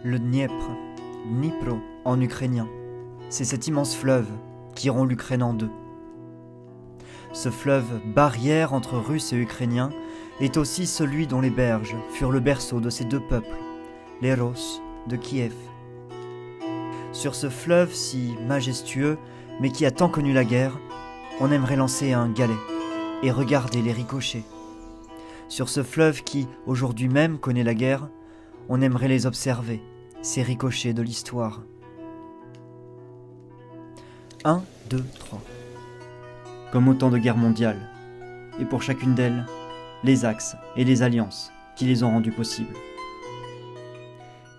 Le Dniepr, Dnipro en ukrainien, c'est cet immense fleuve qui rompt l'Ukraine en deux. Ce fleuve, barrière entre Russes et Ukrainiens, est aussi celui dont les berges furent le berceau de ces deux peuples, les Rus de Kiev. Sur ce fleuve si majestueux, mais qui a tant connu la guerre, on aimerait lancer un galet et regarder les ricochets. Sur ce fleuve qui, aujourd'hui même, connaît la guerre, on aimerait les observer, ces ricochets de l'histoire. 1, 2, 3. Comme autant de guerres mondiales, et pour chacune d'elles, les axes et les alliances qui les ont rendues possibles.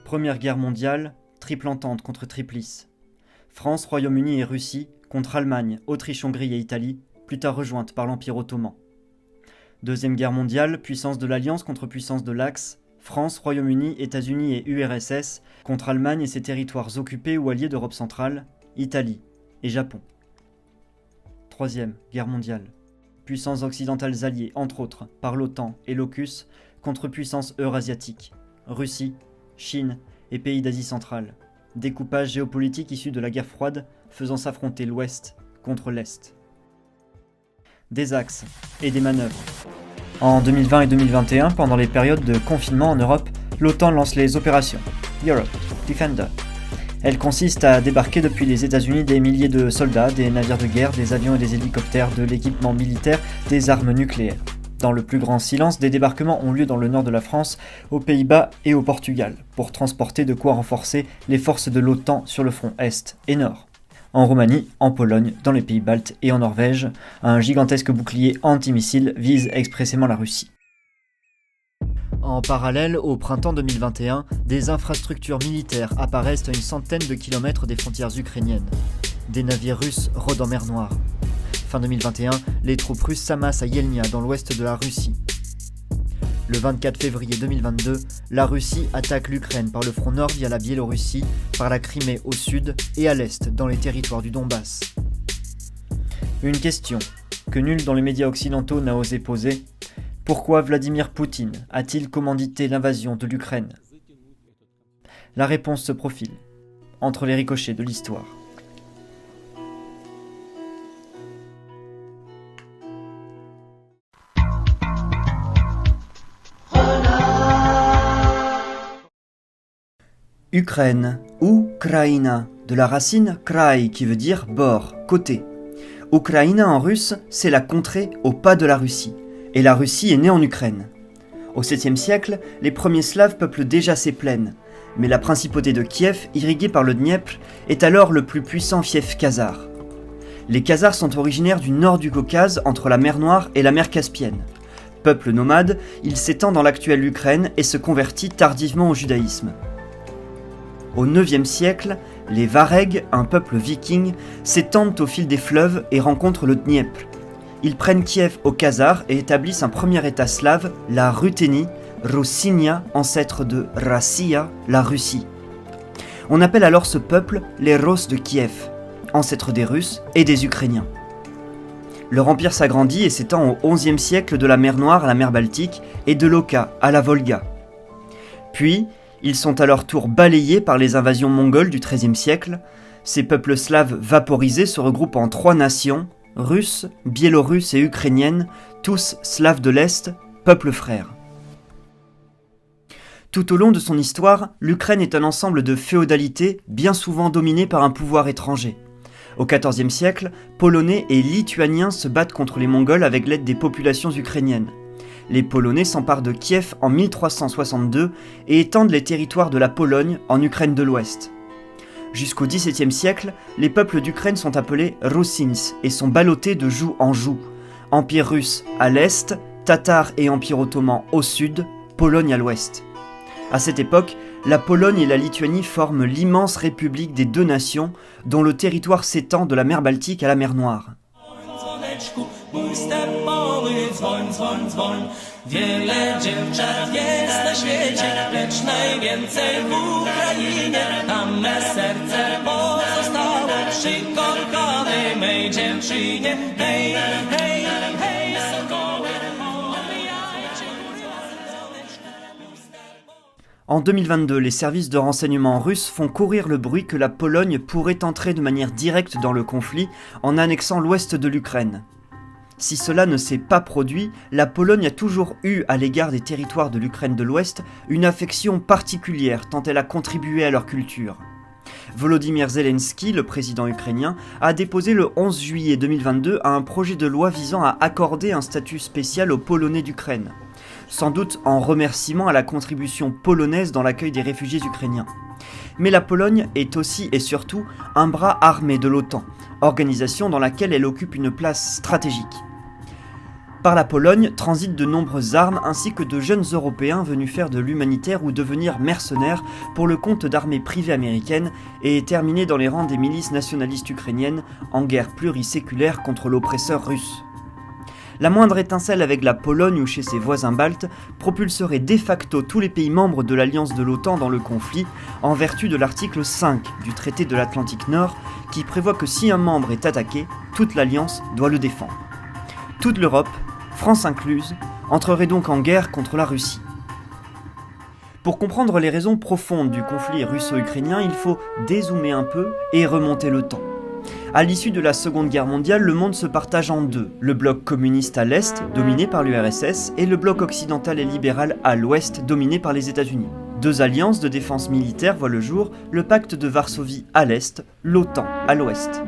Première guerre mondiale, triple entente contre Triplice. France, Royaume-Uni et Russie contre Allemagne, Autriche-Hongrie et Italie, plus tard rejointes par l'Empire ottoman. Deuxième guerre mondiale, puissance de l'Alliance contre puissance de l'Axe, France, Royaume-Uni, États-Unis et URSS contre Allemagne et ses territoires occupés ou alliés d'Europe centrale, Italie et Japon. Troisième guerre mondiale, puissances occidentales alliées, entre autres, par l'OTAN et l'AUKUS, contre puissances eurasiatiques, Russie, Chine et pays d'Asie centrale. Découpage géopolitique issu de la guerre froide faisant s'affronter l'Ouest contre l'Est. Des axes et des manœuvres. En 2020 et 2021, pendant les périodes de confinement en Europe, l'OTAN lance les opérations Europe Defender. Elles consistent à débarquer depuis les États-Unis des milliers de soldats, des navires de guerre, des avions et des hélicoptères, de l'équipement militaire, des armes nucléaires. Dans le plus grand silence, des débarquements ont lieu dans le nord de la France, aux Pays-Bas et au Portugal, pour transporter de quoi renforcer les forces de l'OTAN sur le front Est et Nord. En Roumanie, en Pologne, dans les pays baltes et en Norvège, un gigantesque bouclier antimissile vise expressément la Russie. En parallèle, au printemps 2021, des infrastructures militaires apparaissent à une centaine de kilomètres des frontières ukrainiennes. Des navires russes rôdent en mer Noire. Fin 2021, les troupes russes s'amassent à Yelnya, dans l'ouest de la Russie. Le 24 février 2022, la Russie attaque l'Ukraine par le front nord via la Biélorussie, par la Crimée au sud et à l'est dans les territoires du Donbass. Une question que nul dans les médias occidentaux n'a osé poser. Pourquoi Vladimir Poutine a-t-il commandité l'invasion de l'Ukraine ? La réponse se profile, entre les ricochets de l'histoire. Ukraine ou Kraïna, de la racine krai qui veut dire bord, côté. Ukraïna en russe, c'est la contrée au pas de la Russie, et la Russie est née en Ukraine. Au 7e siècle, les premiers Slaves peuplent déjà ces plaines, mais la principauté de Kiev, irriguée par le Dniepr, est alors le plus puissant fief khazar. Les Khazars sont originaires du nord du Caucase, entre la mer Noire et la mer Caspienne. Peuple nomade, il s'étend dans l'actuelle Ukraine et se convertit tardivement au judaïsme. Au 9e siècle, les Varegs, un peuple viking, s'étendent au fil des fleuves et rencontrent le Dniepr. Ils prennent Kiev aux Khazars et établissent un premier état slave, la Ruthénie, Russinia, ancêtre de Rassia, la Russie. On appelle alors ce peuple les Rus de Kiev, ancêtres des Russes et des Ukrainiens. Leur empire s'agrandit et s'étend au 11e siècle de la mer Noire à la mer Baltique et de l'Oka à la Volga. Puis, ils sont à leur tour balayés par les invasions mongoles du XIIIe siècle. Ces peuples slaves vaporisés se regroupent en 3 nations, russes, biélorusses et ukrainiennes, tous slaves de l'Est, peuples frères. Tout au long de son histoire, l'Ukraine est un ensemble de féodalités bien souvent dominées par un pouvoir étranger. Au XIVe siècle, Polonais et Lituaniens se battent contre les Mongols avec l'aide des populations ukrainiennes. Les Polonais s'emparent de Kiev en 1362 et étendent les territoires de la Pologne en Ukraine de l'Ouest. Jusqu'au XVIIe siècle, les peuples d'Ukraine sont appelés Russins et sont ballottés de joug en joug. Empire russe à l'est, Tatars et Empire ottoman au sud, Pologne à l'ouest. À cette époque, la Pologne et la Lituanie forment l'immense république des deux nations, dont le territoire s'étend de la mer Baltique à la mer Noire. Wiele dziewczat jest na świecie, lecz najwięcej w Ukrainie. Tam me serce pozostało przy kochanej mej dziewczynie. Hej, hej, hej, sokoły, omijajcie. En 2022, les services de renseignement russes font courir le bruit que la Pologne pourrait entrer de manière directe dans le conflit en annexant l'ouest de l'Ukraine. Si cela ne s'est pas produit, la Pologne a toujours eu à l'égard des territoires de l'Ukraine de l'Ouest une affection particulière tant elle a contribué à leur culture. Volodymyr Zelensky, le président ukrainien, a déposé le 11 juillet 2022 un projet de loi visant à accorder un statut spécial aux Polonais d'Ukraine, sans doute en remerciement à la contribution polonaise dans l'accueil des réfugiés ukrainiens. Mais la Pologne est aussi et surtout un bras armé de l'OTAN, organisation dans laquelle elle occupe une place stratégique. Par la Pologne transitent de nombreuses armes ainsi que de jeunes Européens venus faire de l'humanitaire ou devenir mercenaires pour le compte d'armées privées américaines et terminer dans les rangs des milices nationalistes ukrainiennes en guerre pluriséculaire contre l'oppresseur russe. La moindre étincelle avec la Pologne ou chez ses voisins baltes propulserait de facto tous les pays membres de l'alliance de l'OTAN dans le conflit en vertu de l'article 5 du traité de l'Atlantique Nord qui prévoit que si un membre est attaqué, toute l'alliance doit le défendre. Toute l'Europe, France incluse, entrerait donc en guerre contre la Russie. Pour comprendre les raisons profondes du conflit russo-ukrainien, il faut dézoomer un peu et remonter le temps. À l'issue de la Seconde Guerre mondiale, le monde se partage en deux, le bloc communiste à l'Est, dominé par l'URSS, et le bloc occidental et libéral à l'Ouest, dominé par les États-Unis. Deux alliances de défense militaire voient le jour, le pacte de Varsovie à l'Est, l'OTAN à l'Ouest.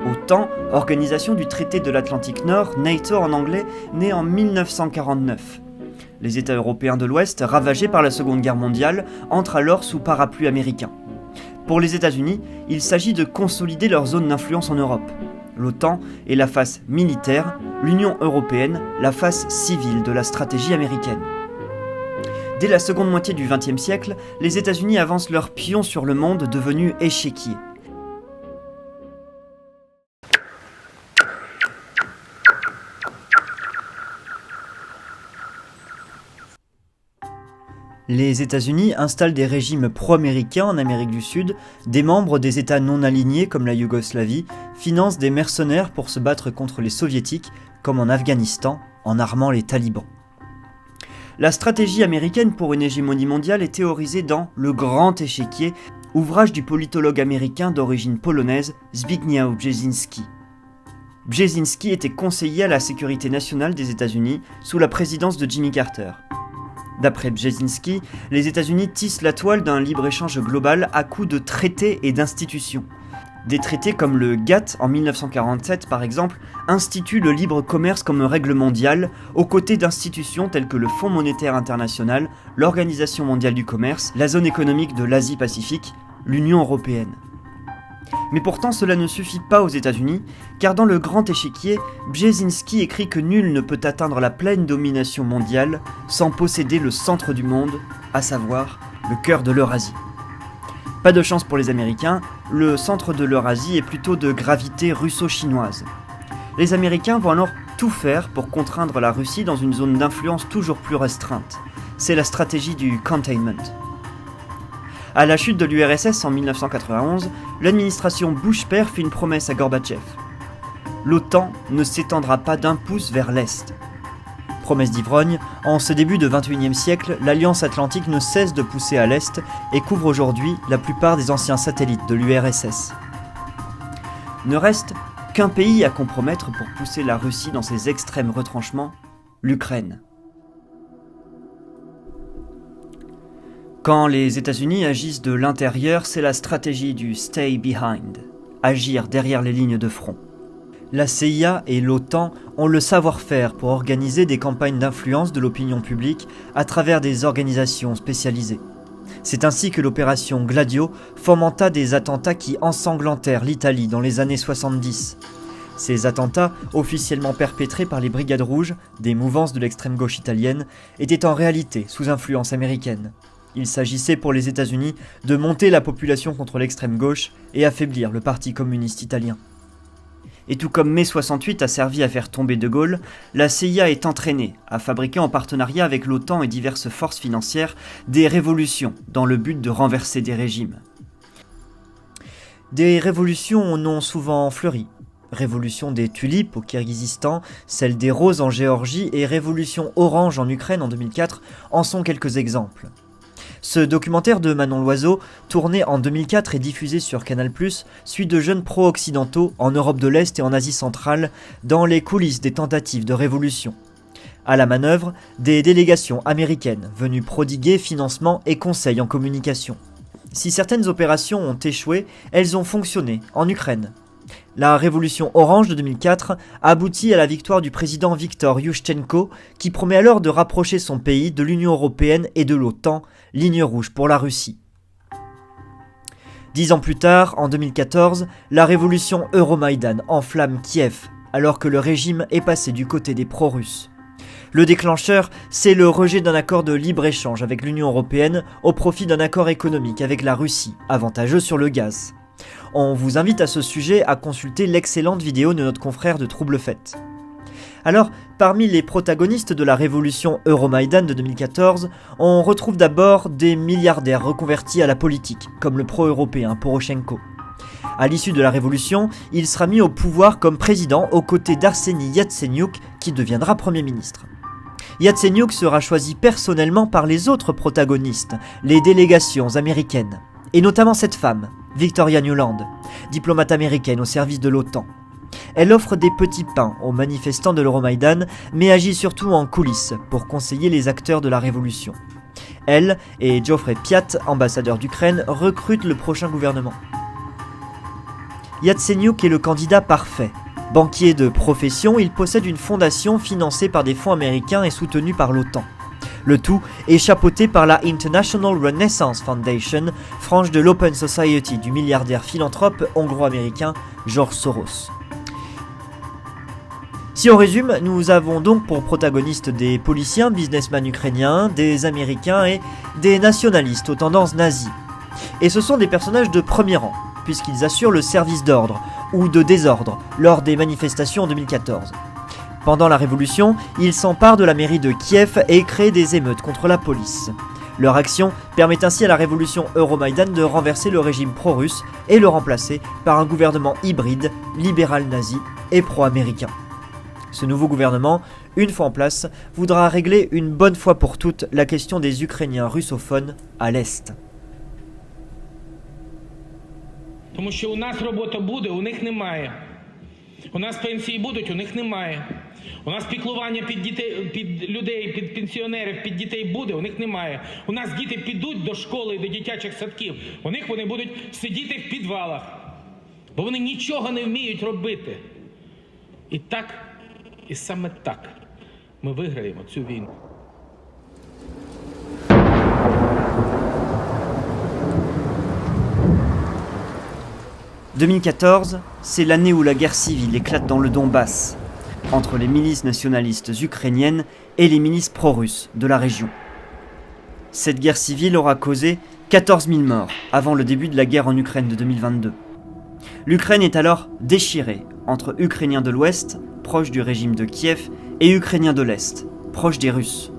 OTAN, organisation du traité de l'Atlantique Nord, NATO en anglais, née en 1949. Les États européens de l'Ouest, ravagés par la Seconde Guerre mondiale, entrent alors sous parapluie américain. Pour les États-Unis, il s'agit de consolider leur zone d'influence en Europe. L'OTAN est la face militaire, l'Union européenne, la face civile de la stratégie américaine. Dès la seconde moitié du XXe siècle, les États-Unis avancent leurs pions sur le monde devenu échiquier. Les États-Unis installent des régimes pro-américains en Amérique du Sud, des membres des États non alignés comme la Yougoslavie financent des mercenaires pour se battre contre les soviétiques comme en Afghanistan en armant les talibans. La stratégie américaine pour une hégémonie mondiale est théorisée dans Le Grand Échiquier, ouvrage du politologue américain d'origine polonaise Zbigniew Brzezinski. Brzezinski était conseiller à la sécurité nationale des États-Unis sous la présidence de Jimmy Carter. D'après Brzezinski, les États-Unis tissent la toile d'un libre-échange global à coups de traités et d'institutions. Des traités comme le GATT en 1947 par exemple instituent le libre commerce comme règle mondiale aux côtés d'institutions telles que le Fonds monétaire international, l'Organisation mondiale du commerce, la zone économique de l'Asie-Pacifique, l'Union européenne. Mais pourtant cela ne suffit pas aux États-Unis, car dans Le Grand Échiquier, Brzezinski écrit que nul ne peut atteindre la pleine domination mondiale sans posséder le centre du monde, à savoir le cœur de l'Eurasie. Pas de chance pour les Américains, le centre de l'Eurasie est plutôt de gravité russo-chinoise. Les Américains vont alors tout faire pour contraindre la Russie dans une zone d'influence toujours plus restreinte. C'est la stratégie du containment. À la chute de l'URSS en 1991, l'administration Bush-père fait une promesse à Gorbatchev. L'OTAN ne s'étendra pas d'un pouce vers l'Est. Promesse d'ivrogne, en ce début de XXIe siècle, l'Alliance Atlantique ne cesse de pousser à l'Est et couvre aujourd'hui la plupart des anciens satellites de l'URSS. Ne reste qu'un pays à compromettre pour pousser la Russie dans ses extrêmes retranchements, l'Ukraine. Quand les États-Unis agissent de l'intérieur, c'est la stratégie du stay behind, agir derrière les lignes de front. La CIA et l'OTAN ont le savoir-faire pour organiser des campagnes d'influence de l'opinion publique à travers des organisations spécialisées. C'est ainsi que l'opération Gladio fomenta des attentats qui ensanglantèrent l'Italie dans les années 70. Ces attentats, officiellement perpétrés par les Brigades Rouges, des mouvances de l'extrême gauche italienne, étaient en réalité sous influence américaine. Il s'agissait pour les États-Unis de monter la population contre l'extrême gauche et affaiblir le Parti communiste italien. Et tout comme mai 68 a servi à faire tomber De Gaulle, la CIA est entraînée à fabriquer en partenariat avec l'OTAN et diverses forces financières des révolutions dans le but de renverser des régimes. Des révolutions au nom souvent fleuri. Révolution des tulipes au Kirghizistan, celle des roses en Géorgie et révolution orange en Ukraine en 2004 en sont quelques exemples. Ce documentaire de Manon Loiseau, tourné en 2004 et diffusé sur Canal+, suit de jeunes pro-occidentaux en Europe de l'Est et en Asie centrale dans les coulisses des tentatives de révolution. À la manœuvre, des délégations américaines venues prodiguer financement et conseils en communication. Si certaines opérations ont échoué, elles ont fonctionné en Ukraine. La révolution orange de 2004 aboutit à la victoire du président Viktor Yushchenko, qui promet alors de rapprocher son pays de l'Union européenne et de l'OTAN, ligne rouge pour la Russie. 10 ans plus tard, en 2014, la révolution Euromaïdan enflamme Kiev, alors que le régime est passé du côté des pro-russes. Le déclencheur, c'est le rejet d'un accord de libre-échange avec l'Union européenne au profit d'un accord économique avec la Russie, avantageux sur le gaz. On vous invite à ce sujet à consulter l'excellente vidéo de notre confrère de Trouble Fête. Alors, parmi les protagonistes de la révolution Euromaïdan de 2014, on retrouve d'abord des milliardaires reconvertis à la politique, comme le pro-européen Poroshenko. À l'issue de la révolution, il sera mis au pouvoir comme président aux côtés d'Arseniy Yatsenyuk, qui deviendra Premier ministre. Yatsenyuk sera choisi personnellement par les autres protagonistes, les délégations américaines, et notamment cette femme, Victoria Nuland, diplomate américaine au service de l'OTAN. Elle offre des petits pains aux manifestants de l'Euromaïdan, mais agit surtout en coulisses pour conseiller les acteurs de la révolution. Elle et Geoffrey Piat, ambassadeur d'Ukraine, recrutent le prochain gouvernement. Yatsenyuk est le candidat parfait. Banquier de profession, il possède une fondation financée par des fonds américains et soutenue par l'OTAN. Le tout est chapeauté par la International Renaissance Foundation, frange de l'Open Society du milliardaire philanthrope hongro-américain George Soros. Si on résume, nous avons donc pour protagonistes des policiers, businessmen ukrainiens, des Américains et des nationalistes aux tendances nazies. Et ce sont des personnages de premier rang, puisqu'ils assurent le service d'ordre ou de désordre lors des manifestations en 2014. Pendant la Révolution, ils s'emparent de la mairie de Kiev et créent des émeutes contre la police. Leur action permet ainsi à la révolution Euromaïdan de renverser le régime pro-russe et le remplacer par un gouvernement hybride, libéral-nazi et pro-américain. Ce nouveau gouvernement, une fois en place, voudra régler une bonne fois pour toutes la question des Ukrainiens russophones à l'Est. Тому що у нас робота буде, у них немає. У нас пенсії будуть, у них немає. У нас піклування під дітей, під людей, під пенсіонерів, під дітей буде, у них немає. У нас діти підуть до школи, до дитячих садків. У них вони будуть сидіти в підвалах. Бо вони нічого не вміють робити. І так, і саме так ми виграємо цю війну. « 2014, c'est l'année où la guerre civile éclate dans le Donbass, entre les milices nationalistes ukrainiennes et les milices pro-russes de la région. Cette guerre civile aura causé 14 000 morts avant le début de la guerre en Ukraine de 2022. L'Ukraine est alors déchirée entre Ukrainiens de l'Ouest, proches du régime de Kiev, et Ukrainiens de l'Est, proches des Russes.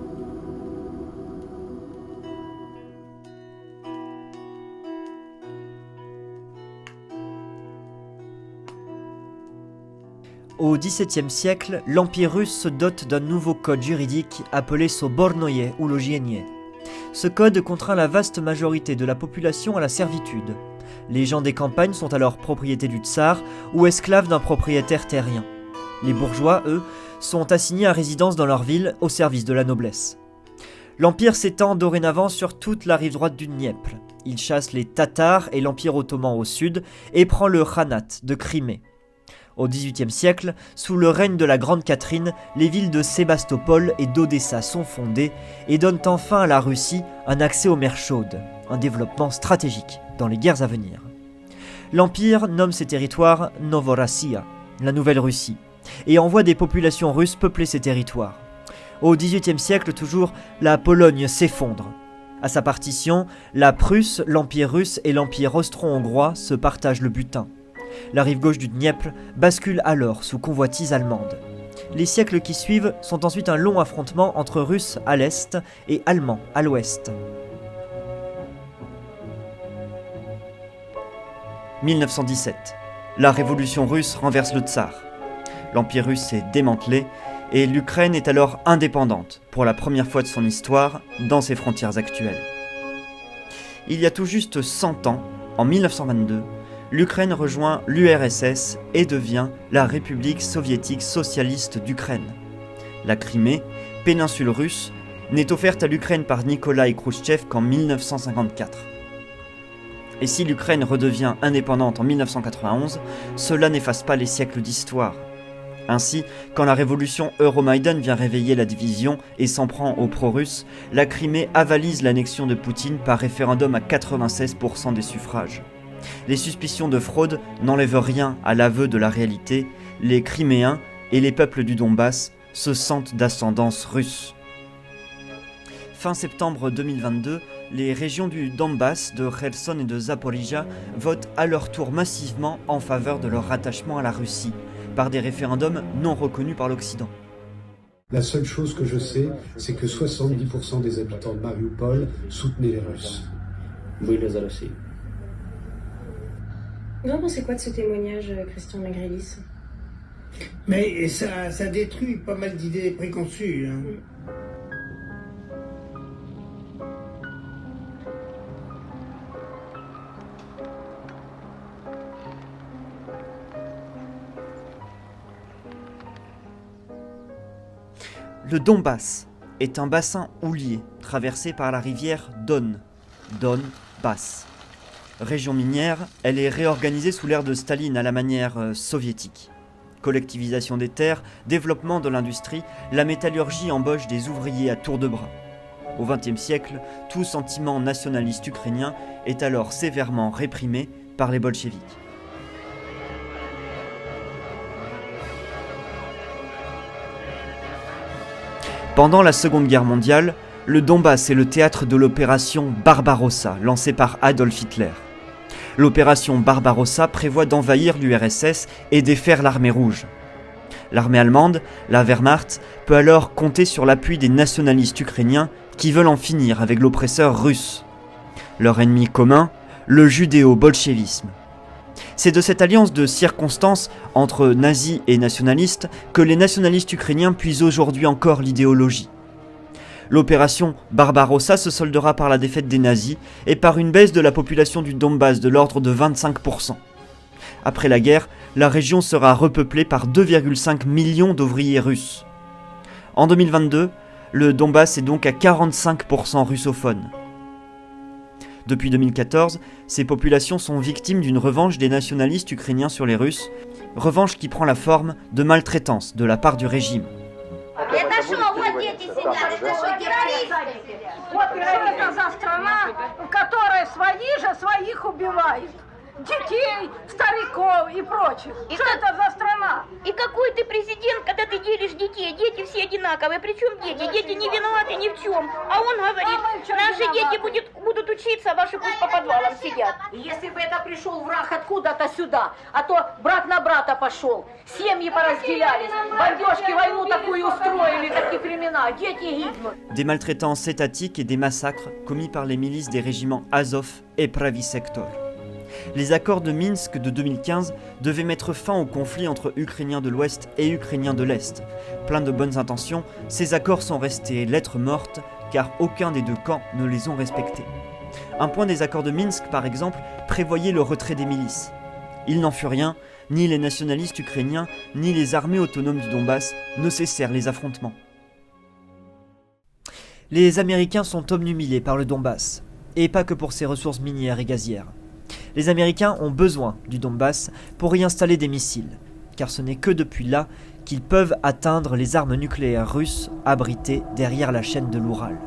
Au XVIIe siècle, l'Empire russe se dote d'un nouveau code juridique appelé Sobornoye ou Logienie. Ce code contraint la vaste majorité de la population à la servitude. Les gens des campagnes sont alors propriétés du tsar ou esclaves d'un propriétaire terrien. Les bourgeois, eux, sont assignés à résidence dans leur ville au service de la noblesse. L'Empire s'étend dorénavant sur toute la rive droite du Dniepr. Il chasse les Tatars et l'Empire ottoman au sud et prend le Khanat de Crimée. Au XVIIIe siècle, sous le règne de la Grande Catherine, les villes de Sébastopol et d'Odessa sont fondées et donnent enfin à la Russie un accès aux mers chaudes, un développement stratégique dans les guerres à venir. L'Empire nomme ces territoires Novorossiya, la Nouvelle-Russie, et envoie des populations russes peupler ces territoires. Au XVIIIe siècle toujours, la Pologne s'effondre. À sa partition, la Prusse, l'Empire russe et l'Empire austro-hongrois se partagent le butin. La rive gauche du Dniepr bascule alors sous convoitise allemande. Les siècles qui suivent sont ensuite un long affrontement entre Russes à l'est et Allemands à l'ouest. 1917. La révolution russe renverse le tsar. L'Empire russe est démantelé et l'Ukraine est alors indépendante pour la première fois de son histoire dans ses frontières actuelles. il y a tout juste 100 ans, en 1922, l'Ukraine rejoint l'URSS et devient la République soviétique socialiste d'Ukraine. La Crimée, péninsule russe, n'est offerte à l'Ukraine par Nikolaï Khrouchtchev qu'en 1954. Et si l'Ukraine redevient indépendante en 1991, cela n'efface pas les siècles d'histoire. Ainsi, quand la révolution Euromaïdan vient réveiller la division et s'en prend aux pro-russes, la Crimée avalise l'annexion de Poutine par référendum à 96% des suffrages. Les suspicions de fraude n'enlèvent rien à l'aveu de la réalité, les Criméens et les peuples du Donbass se sentent d'ascendance russe. Fin septembre 2022, les régions du Donbass, de Kherson et de Zaporizhia votent à leur tour massivement en faveur de leur rattachement à la Russie, par des référendums non reconnus par l'Occident. La seule chose que je sais, c'est que 70% des habitants de Mariupol soutenaient les Russes. Vous en pensez quoi de ce témoignage, Christian Magrelis? Mais ça détruit pas mal d'idées préconçues. Le Donbass est un bassin houlier traversé par la rivière Don, Donbass. Région minière, elle est réorganisée sous l'ère de Staline à la manière soviétique. Collectivisation des terres, développement de l'industrie, la métallurgie embauche des ouvriers à tour de bras. Au XXe siècle, tout sentiment nationaliste ukrainien est alors sévèrement réprimé par les bolcheviks. Pendant la Seconde Guerre mondiale, le Donbass est le théâtre de l'opération Barbarossa, lancée par Adolf Hitler. L'opération Barbarossa prévoit d'envahir l'URSS et défaire l'armée rouge. L'armée allemande, la Wehrmacht, peut alors compter sur l'appui des nationalistes ukrainiens qui veulent en finir avec l'oppresseur russe. Leur ennemi commun, le judéo-bolchevisme. C'est de cette alliance de circonstances entre nazis et nationalistes que les nationalistes ukrainiens puisent aujourd'hui encore l'idéologie. L'opération Barbarossa se soldera par la défaite des nazis et par une baisse de la population du Donbass de l'ordre de 25%. Après la guerre, la région sera repeuplée par 2,5 millions d'ouvriers russes. En 2022, le Donbass est donc à 45% russophone. Depuis 2014, ces populations sont victimes d'une revanche des nationalistes ukrainiens sur les Russes, revanche qui prend la forme de maltraitance de la part du régime. Детей, стариков и прочих. Что это за страна? И какой ты президент, когда ты делишь детей? Дети все одинаковые. Причем дети? Дети не виноваты ни в чем. А он говорит, наши дети будут учиться, а ваши пусть по подвалам сидят. Если бы это пришел враг откуда-то сюда, а то брат на брата пошел, семьи поразделялись, бомбежки, войну такую устроили, такие времена, дети гибнут. Des maltraitances étatiques et des massacres commis par les milices des régiments Azov et Pravi Sektor. Les accords de Minsk de 2015 devaient mettre fin au conflit entre Ukrainiens de l'Ouest et Ukrainiens de l'Est. Plein de bonnes intentions, ces accords sont restés lettres mortes car aucun des deux camps ne les ont respectés. Un point des accords de Minsk, par exemple, prévoyait le retrait des milices. Il n'en fut rien, ni les nationalistes ukrainiens, ni les armées autonomes du Donbass ne cessèrent les affrontements. Les Américains sont obnubilés par le Donbass, et pas que pour ses ressources minières et gazières. Les Américains ont besoin du Donbass pour y installer des missiles, car ce n'est que depuis là qu'ils peuvent atteindre les armes nucléaires russes abritées derrière la chaîne de l'Oural.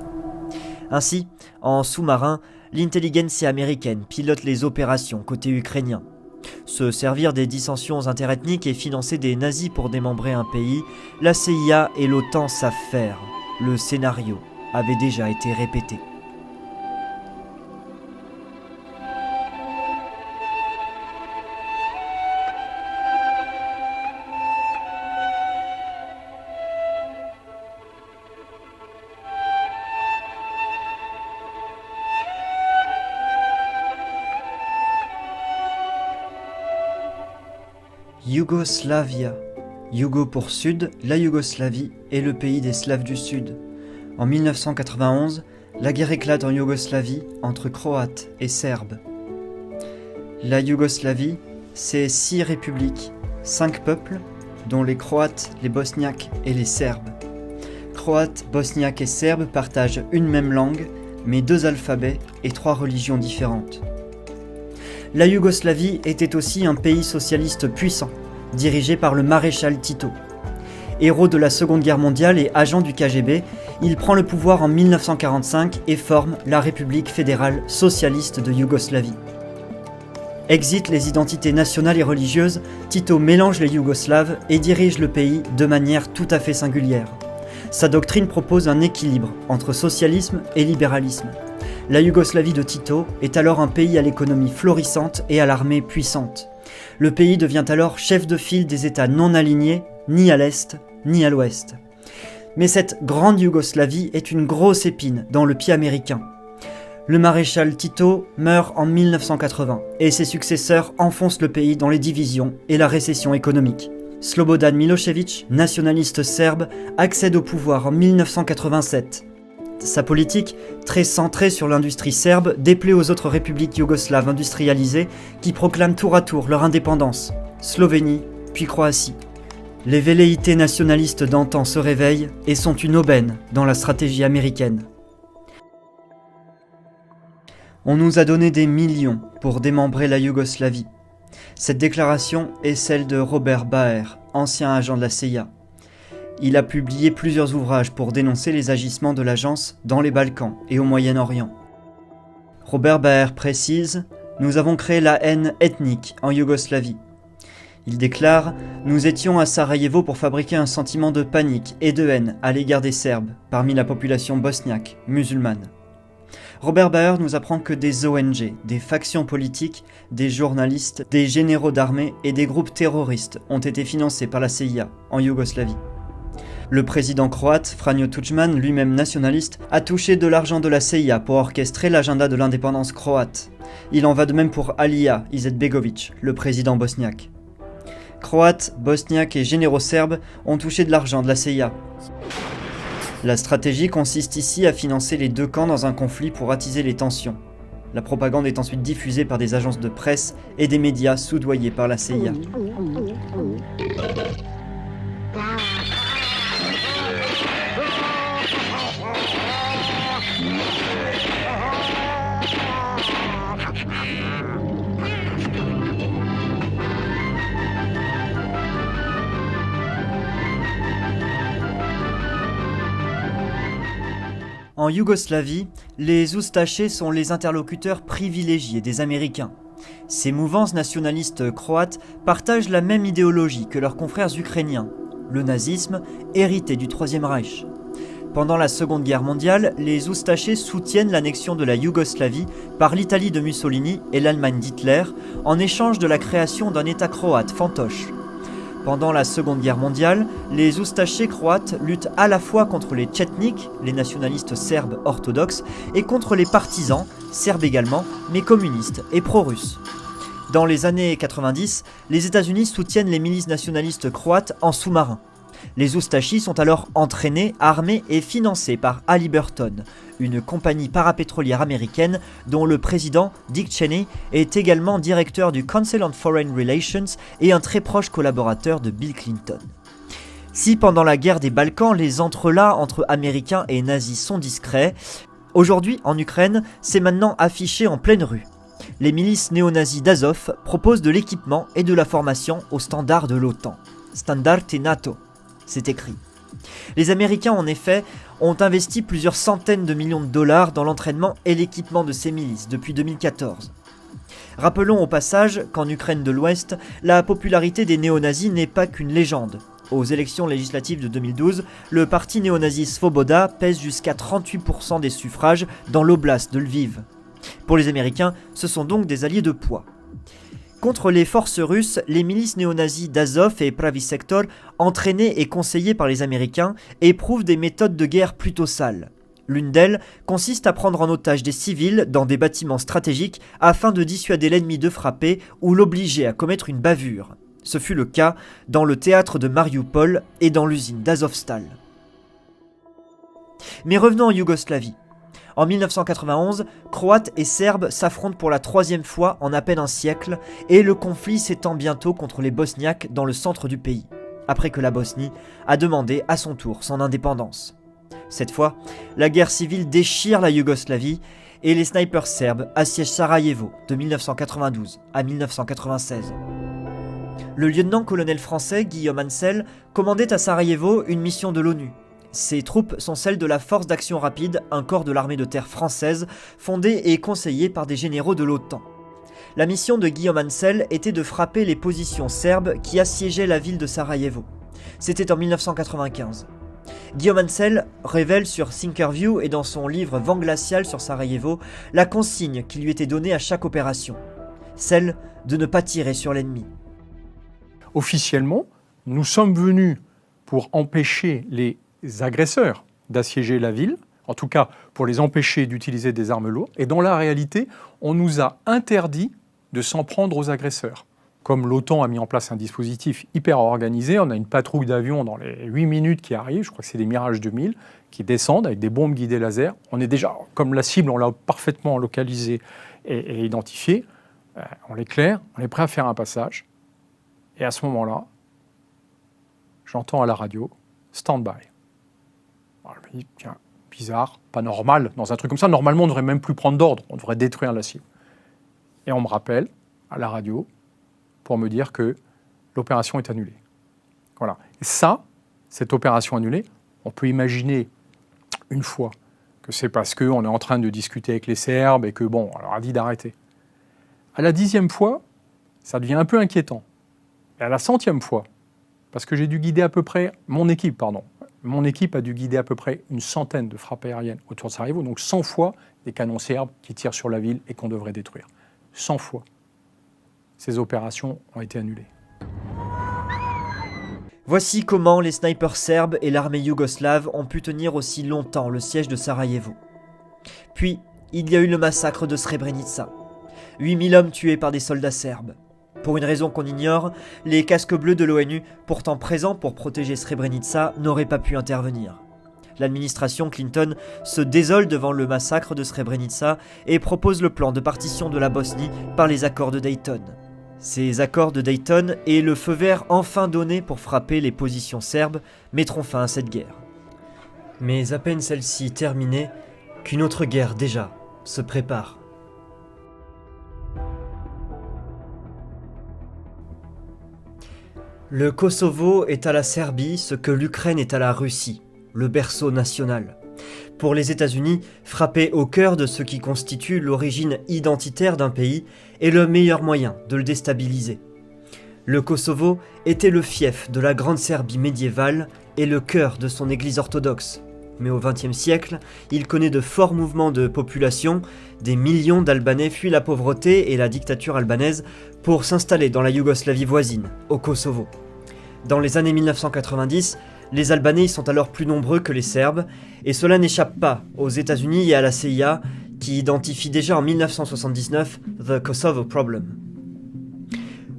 Ainsi, en sous-marin, l'intelligentsia américaine pilote les opérations côté ukrainien. Se servir des dissensions interethniques et financer des nazis pour démembrer un pays, la CIA et l'OTAN savent faire. Le scénario avait déjà été répété. Yougoslavia. Yougo pour Sud, la Yougoslavie est le pays des Slaves du Sud. En 1991, La guerre éclate en Yougoslavie entre Croates et Serbes. La Yougoslavie, c'est 6 républiques, 5 peuples, dont les Croates, les Bosniaques et les Serbes. Croates, Bosniaques et Serbes partagent une même langue, mais 2 alphabets et 3 religions différentes. La Yougoslavie était aussi un pays socialiste puissant, dirigé par le maréchal Tito. Héros de la Seconde Guerre mondiale et agent du KGB, il prend le pouvoir en 1945 et forme la République fédérale socialiste de Yougoslavie. Exit les identités nationales et religieuses, Tito mélange les Yougoslaves et dirige le pays de manière tout à fait singulière. Sa doctrine propose un équilibre entre socialisme et libéralisme. La Yougoslavie de Tito est alors un pays à l'économie florissante et à l'armée puissante. Le pays devient alors chef de file des États non alignés, ni à l'Est, ni à l'Ouest. Mais cette grande Yougoslavie est une grosse épine dans le pied américain. Le maréchal Tito meurt en 1980 et ses successeurs enfoncent le pays dans les divisions et la récession économique. Slobodan Milošević, nationaliste serbe, accède au pouvoir en 1987. Sa politique, très centrée sur l'industrie serbe, déplaît aux autres républiques yougoslaves industrialisées qui proclament tour à tour leur indépendance, Slovénie puis Croatie. Les velléités nationalistes d'antan se réveillent et sont une aubaine dans la stratégie américaine. On nous a donné des millions pour démembrer la Yougoslavie. Cette déclaration est celle de Robert Baer, ancien agent de la CIA. Il a publié plusieurs ouvrages pour dénoncer les agissements de l'agence dans les Balkans et au Moyen-Orient. Robert Baer précise « Nous avons créé la haine ethnique en Yougoslavie ». Il déclare « Nous étions à Sarajevo pour fabriquer un sentiment de panique et de haine à l'égard des Serbes parmi la population bosniaque, musulmane ». Robert Baer nous apprend que des ONG, des factions politiques, des journalistes, des généraux d'armée et des groupes terroristes ont été financés par la CIA en Yougoslavie. Le président croate, Franjo Tuđman, lui-même nationaliste, a touché de l'argent de la CIA pour orchestrer l'agenda de l'indépendance croate. Il en va de même pour Alija Izetbegović, le président bosniaque. Croates, bosniaques et généraux serbes ont touché de l'argent de la CIA. La stratégie consiste ici à financer les 2 camps dans un conflit pour attiser les tensions. La propagande est ensuite diffusée par des agences de presse et des médias soudoyés par la CIA. En Yougoslavie, les Oustachés sont les interlocuteurs privilégiés des Américains. Ces mouvances nationalistes croates partagent la même idéologie que leurs confrères ukrainiens, le nazisme hérité du Troisième Reich. Pendant la Seconde Guerre mondiale, les Oustachés soutiennent l'annexion de la Yougoslavie par l'Italie de Mussolini et l'Allemagne d'Hitler en échange de la création d'un État croate fantoche. Pendant la Seconde Guerre mondiale, les Oustachés croates luttent à la fois contre les Tchetniks, les nationalistes serbes orthodoxes, et contre les partisans, serbes également, mais communistes et pro-russes. Dans les années 90, les États-Unis soutiennent les milices nationalistes croates en sous-marin. Les Oustachis sont alors entraînés, armés et financés par Halliburton, une compagnie parapétrolière américaine dont le président, Dick Cheney, est également directeur du Council on Foreign Relations et un très proche collaborateur de Bill Clinton. Si pendant la guerre des Balkans, les entrelacs entre Américains et nazis sont discrets, aujourd'hui en Ukraine, c'est maintenant affiché en pleine rue. Les milices néo-nazis d'Azov proposent de l'équipement et de la formation aux standards de l'OTAN. Standards NATO. C'est écrit. Les Américains, en effet, ont investi plusieurs centaines de millions de dollars dans l'entraînement et l'équipement de ces milices depuis 2014. Rappelons au passage qu'en Ukraine de l'Ouest, la popularité des néo-nazis n'est pas qu'une légende. Aux élections législatives de 2012, le parti néo-nazi Svoboda pèse jusqu'à 38% des suffrages dans l'oblast de Lviv. Pour les Américains, ce sont donc des alliés de poids. Contre les forces russes, les milices néo-nazis d'Azov et Pravi Sektor, entraînées et conseillées par les Américains, éprouvent des méthodes de guerre plutôt sales. L'une d'elles consiste à prendre en otage des civils dans des bâtiments stratégiques afin de dissuader l'ennemi de frapper ou l'obliger à commettre une bavure. Ce fut le cas dans le théâtre de Mariupol et dans l'usine d'Azovstal. Mais revenons en Yougoslavie. En 1991, Croates et Serbes s'affrontent pour la 3e fois en à peine un siècle et le conflit s'étend bientôt contre les Bosniaques dans le centre du pays, après que la Bosnie a demandé à son tour son indépendance. Cette fois, la guerre civile déchire la Yougoslavie et les snipers serbes assiègent Sarajevo de 1992 à 1996. Le lieutenant-colonel français Guillaume Ansel commandait à Sarajevo une mission de l'ONU. Ces troupes sont celles de la Force d'Action Rapide, un corps de l'armée de terre française, fondé et conseillé par des généraux de l'OTAN. La mission de Guillaume Ansel était de frapper les positions serbes qui assiégeaient la ville de Sarajevo. C'était en 1995. Guillaume Ansel révèle sur Thinkerview et dans son livre Vent glacial sur Sarajevo la consigne qui lui était donnée à chaque opération, celle de ne pas tirer sur l'ennemi. Officiellement, nous sommes venus pour empêcher les agresseurs d'assiéger la ville, en tout cas pour les empêcher d'utiliser des armes lourdes, et dans la réalité, on nous a interdit de s'en prendre aux agresseurs. Comme l'OTAN a mis en place un dispositif hyper organisé, on a une patrouille d'avions dans les 8 minutes qui arrive, je crois que c'est des Mirage 2000, qui descendent avec des bombes guidées laser. On est déjà, comme la cible, on l'a parfaitement localisée et identifiée, on l'éclaire, on est prêt à faire un passage. Et à ce moment-là, j'entends à la radio « stand-by ». Alors, je me dis, tiens, bizarre, pas normal. Dans un truc comme ça, normalement, on ne devrait même plus prendre d'ordre. On devrait détruire la cible. Et on me rappelle, à la radio, pour me dire que l'opération est annulée. Voilà. Et ça, cette opération annulée, on peut imaginer, une fois, que c'est parce qu'on est en train de discuter avec les Serbes et que, bon, on leur a dit d'arrêter. À la 10e fois, ça devient un peu inquiétant. Et à la 100e fois, parce que j'ai dû guider à peu près, mon équipe a dû guider à peu près une centaine de frappes aériennes autour de Sarajevo, donc 100 fois des canons serbes qui tirent sur la ville et qu'on devrait détruire. 100 fois. Ces opérations ont été annulées. Voici comment les snipers serbes et l'armée yougoslave ont pu tenir aussi longtemps le siège de Sarajevo. Puis, il y a eu le massacre de Srebrenica. 8000 hommes tués par des soldats serbes. Pour une raison qu'on ignore, les casques bleus de l'ONU, pourtant présents pour protéger Srebrenica, n'auraient pas pu intervenir. L'administration Clinton se désole devant le massacre de Srebrenica et propose le plan de partition de la Bosnie par les accords de Dayton. Ces accords de Dayton et le feu vert enfin donné pour frapper les positions serbes mettront fin à cette guerre. Mais à peine celle-ci terminée, qu'une autre guerre déjà se prépare. Le Kosovo est à la Serbie ce que l'Ukraine est à la Russie, le berceau national. Pour les États-Unis, frapper au cœur de ce qui constitue l'origine identitaire d'un pays est le meilleur moyen de le déstabiliser. Le Kosovo était le fief de la Grande Serbie médiévale et le cœur de son église orthodoxe. Mais au XXe siècle, il connaît de forts mouvements de population, des millions d'Albanais fuient la pauvreté et la dictature albanaise pour s'installer dans la Yougoslavie voisine, au Kosovo. Dans les années 1990, les Albanais y sont alors plus nombreux que les Serbes, et cela n'échappe pas aux États-Unis et à la CIA, qui identifient déjà en 1979 « The Kosovo Problem ».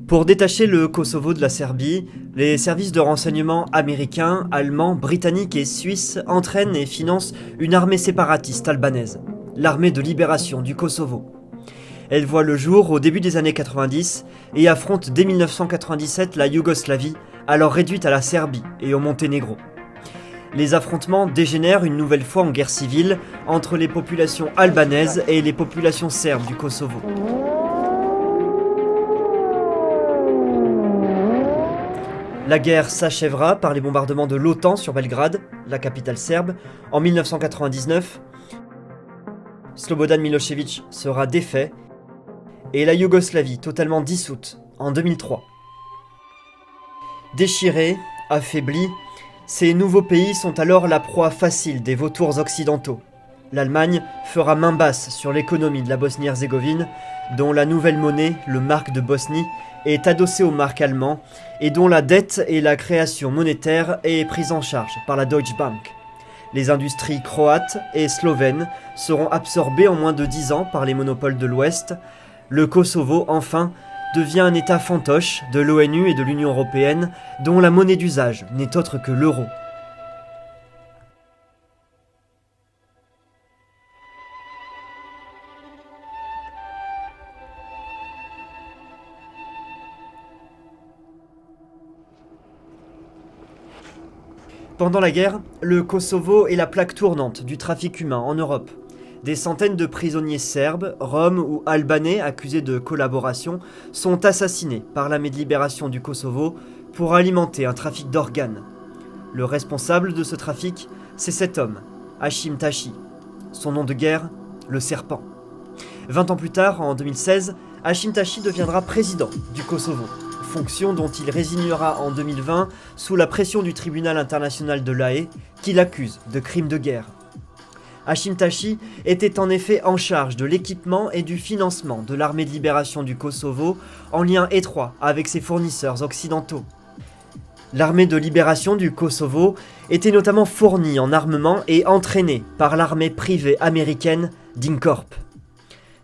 Pour détacher le Kosovo de la Serbie, les services de renseignement américains, allemands, britanniques et suisses entraînent et financent une armée séparatiste albanaise, l'armée de libération du Kosovo. Elle voit le jour au début des années 90 et affronte dès 1997 la Yougoslavie, alors réduite à la Serbie et au Monténégro. Les affrontements dégénèrent une nouvelle fois en guerre civile entre les populations albanaises et les populations serbes du Kosovo. La guerre s'achèvera par les bombardements de l'OTAN sur Belgrade, la capitale serbe, en 1999. Slobodan Milošević sera défait et la Yougoslavie totalement dissoute en 2003. Déchirés, affaiblis, ces nouveaux pays sont alors la proie facile des vautours occidentaux. L'Allemagne fera main basse sur l'économie de la Bosnie-Herzégovine, dont la nouvelle monnaie, le mark de Bosnie, est adossée au mark allemand et dont la dette et la création monétaire est prise en charge par la Deutsche Bank. Les industries croates et slovènes seront absorbées en moins de 10 ans par les monopoles de l'Ouest. Le Kosovo, enfin, devient un État fantoche de l'ONU et de l'Union européenne, dont la monnaie d'usage n'est autre que l'euro. Pendant la guerre, le Kosovo est la plaque tournante du trafic humain en Europe. Des centaines de prisonniers serbes, roms ou albanais accusés de collaboration sont assassinés par l'armée de libération du Kosovo pour alimenter un trafic d'organes. Le responsable de ce trafic, c'est cet homme, Hashim Thaçi. Son nom de guerre, le serpent. 20 ans plus tard, en 2016, Hashim Thaçi deviendra président du Kosovo, fonction dont il résignera en 2020 sous la pression du tribunal international de l'Haye qui l'accuse de crimes de guerre. Hashim Thaçi était en effet en charge de l'équipement et du financement de l'armée de libération du Kosovo en lien étroit avec ses fournisseurs occidentaux. L'armée de libération du Kosovo était notamment fournie en armement et entraînée par l'armée privée américaine DynCorp.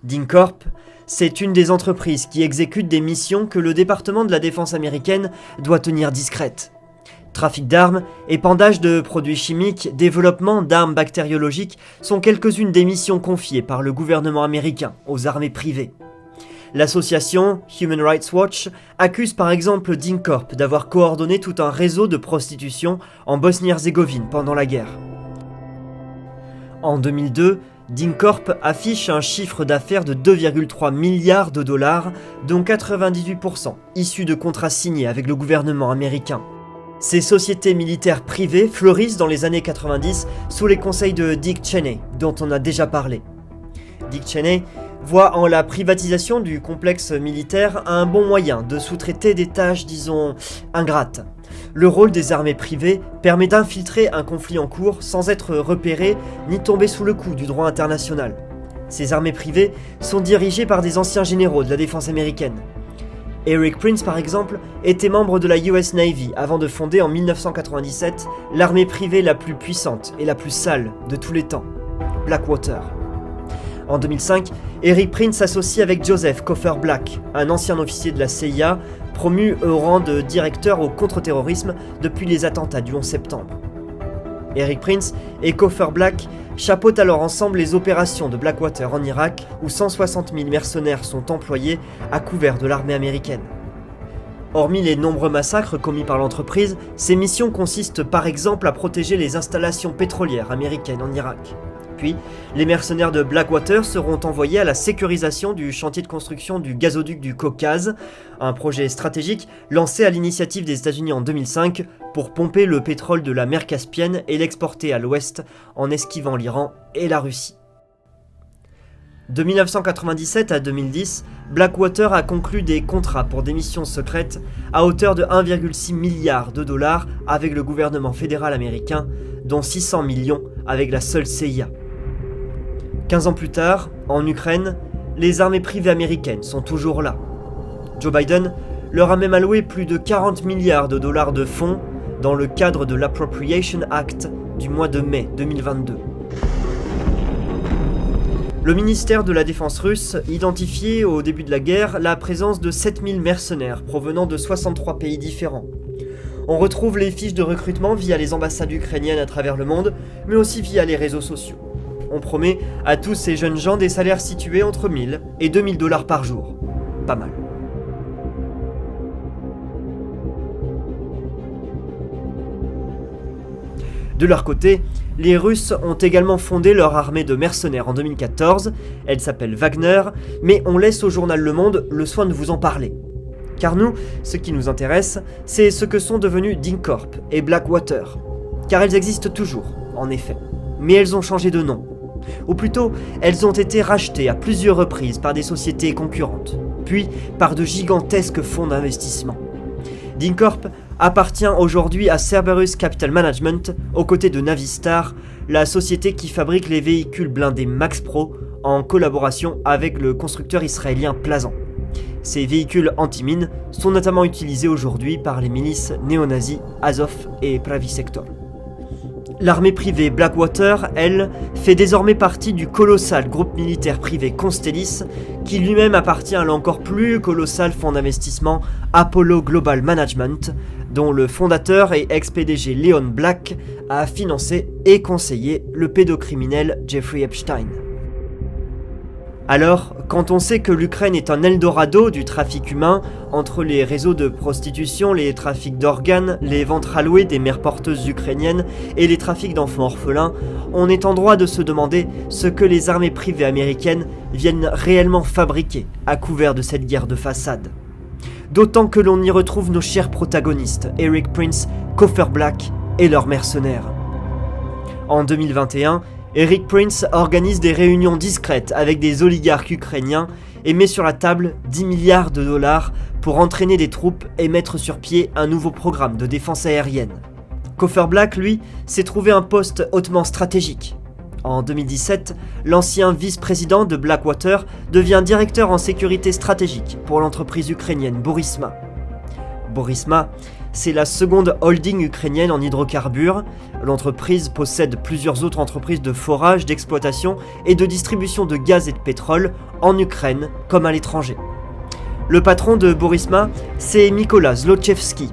DynCorp, c'est une des entreprises qui exécute des missions que le département de la défense américaine doit tenir discrètes. Trafic d'armes, épandage de produits chimiques, développement d'armes bactériologiques sont quelques-unes des missions confiées par le gouvernement américain aux armées privées. L'association Human Rights Watch accuse par exemple DynCorp d'avoir coordonné tout un réseau de prostitution en Bosnie-Herzégovine pendant la guerre. En 2002, DynCorp affiche un chiffre d'affaires de 2,3 milliards de dollars, dont 98% issus de contrats signés avec le gouvernement américain. Ces sociétés militaires privées fleurissent dans les années 90 sous les conseils de Dick Cheney, dont on a déjà parlé. Dick Cheney voit en la privatisation du complexe militaire un bon moyen de sous-traiter des tâches, disons, ingrates. Le rôle des armées privées permet d'infiltrer un conflit en cours sans être repéré ni tomber sous le coup du droit international. Ces armées privées sont dirigées par des anciens généraux de la défense américaine. Eric Prince, par exemple, était membre de la US Navy avant de fonder en 1997 l'armée privée la plus puissante et la plus sale de tous les temps, Blackwater. En 2005, Eric Prince s'associe avec Joseph Coffer Black, un ancien officier de la CIA, promu au rang de directeur au contre-terrorisme depuis les attentats du 11 septembre. Eric Prince et Coffer Black chapeautent alors ensemble les opérations de Blackwater en Irak, où 160 000 mercenaires sont employés à couvert de l'armée américaine. Hormis les nombreux massacres commis par l'entreprise, ces missions consistent par exemple à protéger les installations pétrolières américaines en Irak. Puis, les mercenaires de Blackwater seront envoyés à la sécurisation du chantier de construction du gazoduc du Caucase, un projet stratégique lancé à l'initiative des États-Unis en 2005 pour pomper le pétrole de la mer Caspienne et l'exporter à l'ouest en esquivant l'Iran et la Russie. De 1997 à 2010, Blackwater a conclu des contrats pour des missions secrètes à hauteur de 1,6 milliard de dollars avec le gouvernement fédéral américain, dont 600 millions avec la seule CIA. 15 ans plus tard, en Ukraine, les armées privées américaines sont toujours là. Joe Biden leur a même alloué plus de 40 milliards de dollars de fonds dans le cadre de l'Appropriation Act du mois de mai 2022. Le ministère de la Défense russe identifiait au début de la guerre la présence de 7000 mercenaires provenant de 63 pays différents. On retrouve les fiches de recrutement via les ambassades ukrainiennes à travers le monde, mais aussi via les réseaux sociaux. On promet à tous ces jeunes gens des salaires situés entre 1000 et 2000 dollars par jour. Pas mal. De leur côté, les Russes ont également fondé leur armée de mercenaires en 2014, elle s'appelle Wagner, mais on laisse au journal Le Monde le soin de vous en parler. Car nous, ce qui nous intéresse, c'est ce que sont devenus DynCorp et Blackwater. Car elles existent toujours, en effet, mais elles ont changé de nom. Ou plutôt, elles ont été rachetées à plusieurs reprises par des sociétés concurrentes, puis par de gigantesques fonds d'investissement. DynCorp appartient aujourd'hui à Cerberus Capital Management, aux côtés de Navistar, la société qui fabrique les véhicules blindés Max Pro en collaboration avec le constructeur israélien Plazan. Ces véhicules anti-mines sont notamment utilisés aujourd'hui par les milices néo-nazis Azov et Pravi Sektor. L'armée privée Blackwater, elle, fait désormais partie du colossal groupe militaire privé Constellis, qui lui-même appartient à l'encore plus colossal fonds d'investissement Apollo Global Management, dont le fondateur et ex-PDG Leon Black a financé et conseillé le pédocriminel Jeffrey Epstein. Alors, quand on sait que l'Ukraine est un Eldorado du trafic humain, entre les réseaux de prostitution, les trafics d'organes, les ventes allouées des mères porteuses ukrainiennes et les trafics d'enfants orphelins, on est en droit de se demander ce que les armées privées américaines viennent réellement fabriquer à couvert de cette guerre de façade. D'autant que l'on y retrouve nos chers protagonistes, Eric Prince, Copher Black et leurs mercenaires. En 2021, Eric Prince organise des réunions discrètes avec des oligarques ukrainiens et met sur la table 10 milliards de dollars pour entraîner des troupes et mettre sur pied un nouveau programme de défense aérienne. Copher Black, lui, s'est trouvé un poste hautement stratégique. En 2017, l'ancien vice-président de Blackwater devient directeur en sécurité stratégique pour l'entreprise ukrainienne Burisma. Burisma, c'est la seconde holding ukrainienne en hydrocarbures. L'entreprise possède plusieurs autres entreprises de forage, d'exploitation et de distribution de gaz et de pétrole en Ukraine comme à l'étranger. Le patron de Burisma, c'est Mykola Zlochevsky.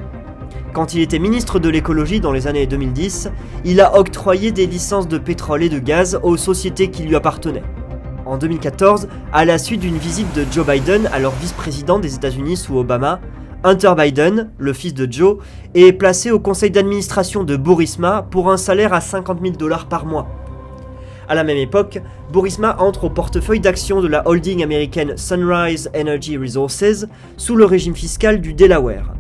Quand il était ministre de l'écologie dans les années 2010, il a octroyé des licences de pétrole et de gaz aux sociétés qui lui appartenaient. En 2014, à la suite d'une visite de Joe Biden, alors vice-président des États-Unis sous Obama, Hunter Biden, le fils de Joe, est placé au conseil d'administration de Burisma pour un salaire à $50 000 par mois. À la même époque, Burisma entre au portefeuille d'actions de la holding américaine Sunrise Energy Resources sous le régime fiscal du Delaware.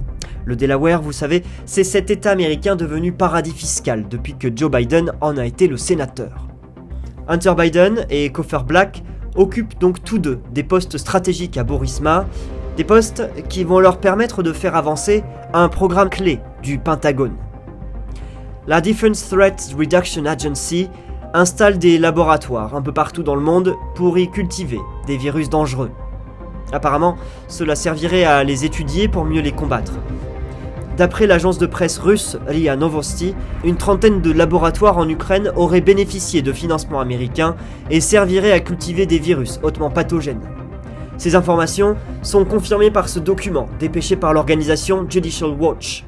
Le Delaware, vous savez, c'est cet état américain devenu paradis fiscal depuis que Joe Biden en a été le sénateur. Hunter Biden et Copher Black occupent donc tous deux des postes stratégiques à Burisma, des postes qui vont leur permettre de faire avancer un programme clé du Pentagone. La Defense Threat Reduction Agency installe des laboratoires un peu partout dans le monde pour y cultiver des virus dangereux. Apparemment, cela servirait à les étudier pour mieux les combattre. D'après l'agence de presse russe RIA Novosti, une trentaine de laboratoires en Ukraine auraient bénéficié de financements américains et serviraient à cultiver des virus hautement pathogènes. Ces informations sont confirmées par ce document, dépêché par l'organisation Judicial Watch.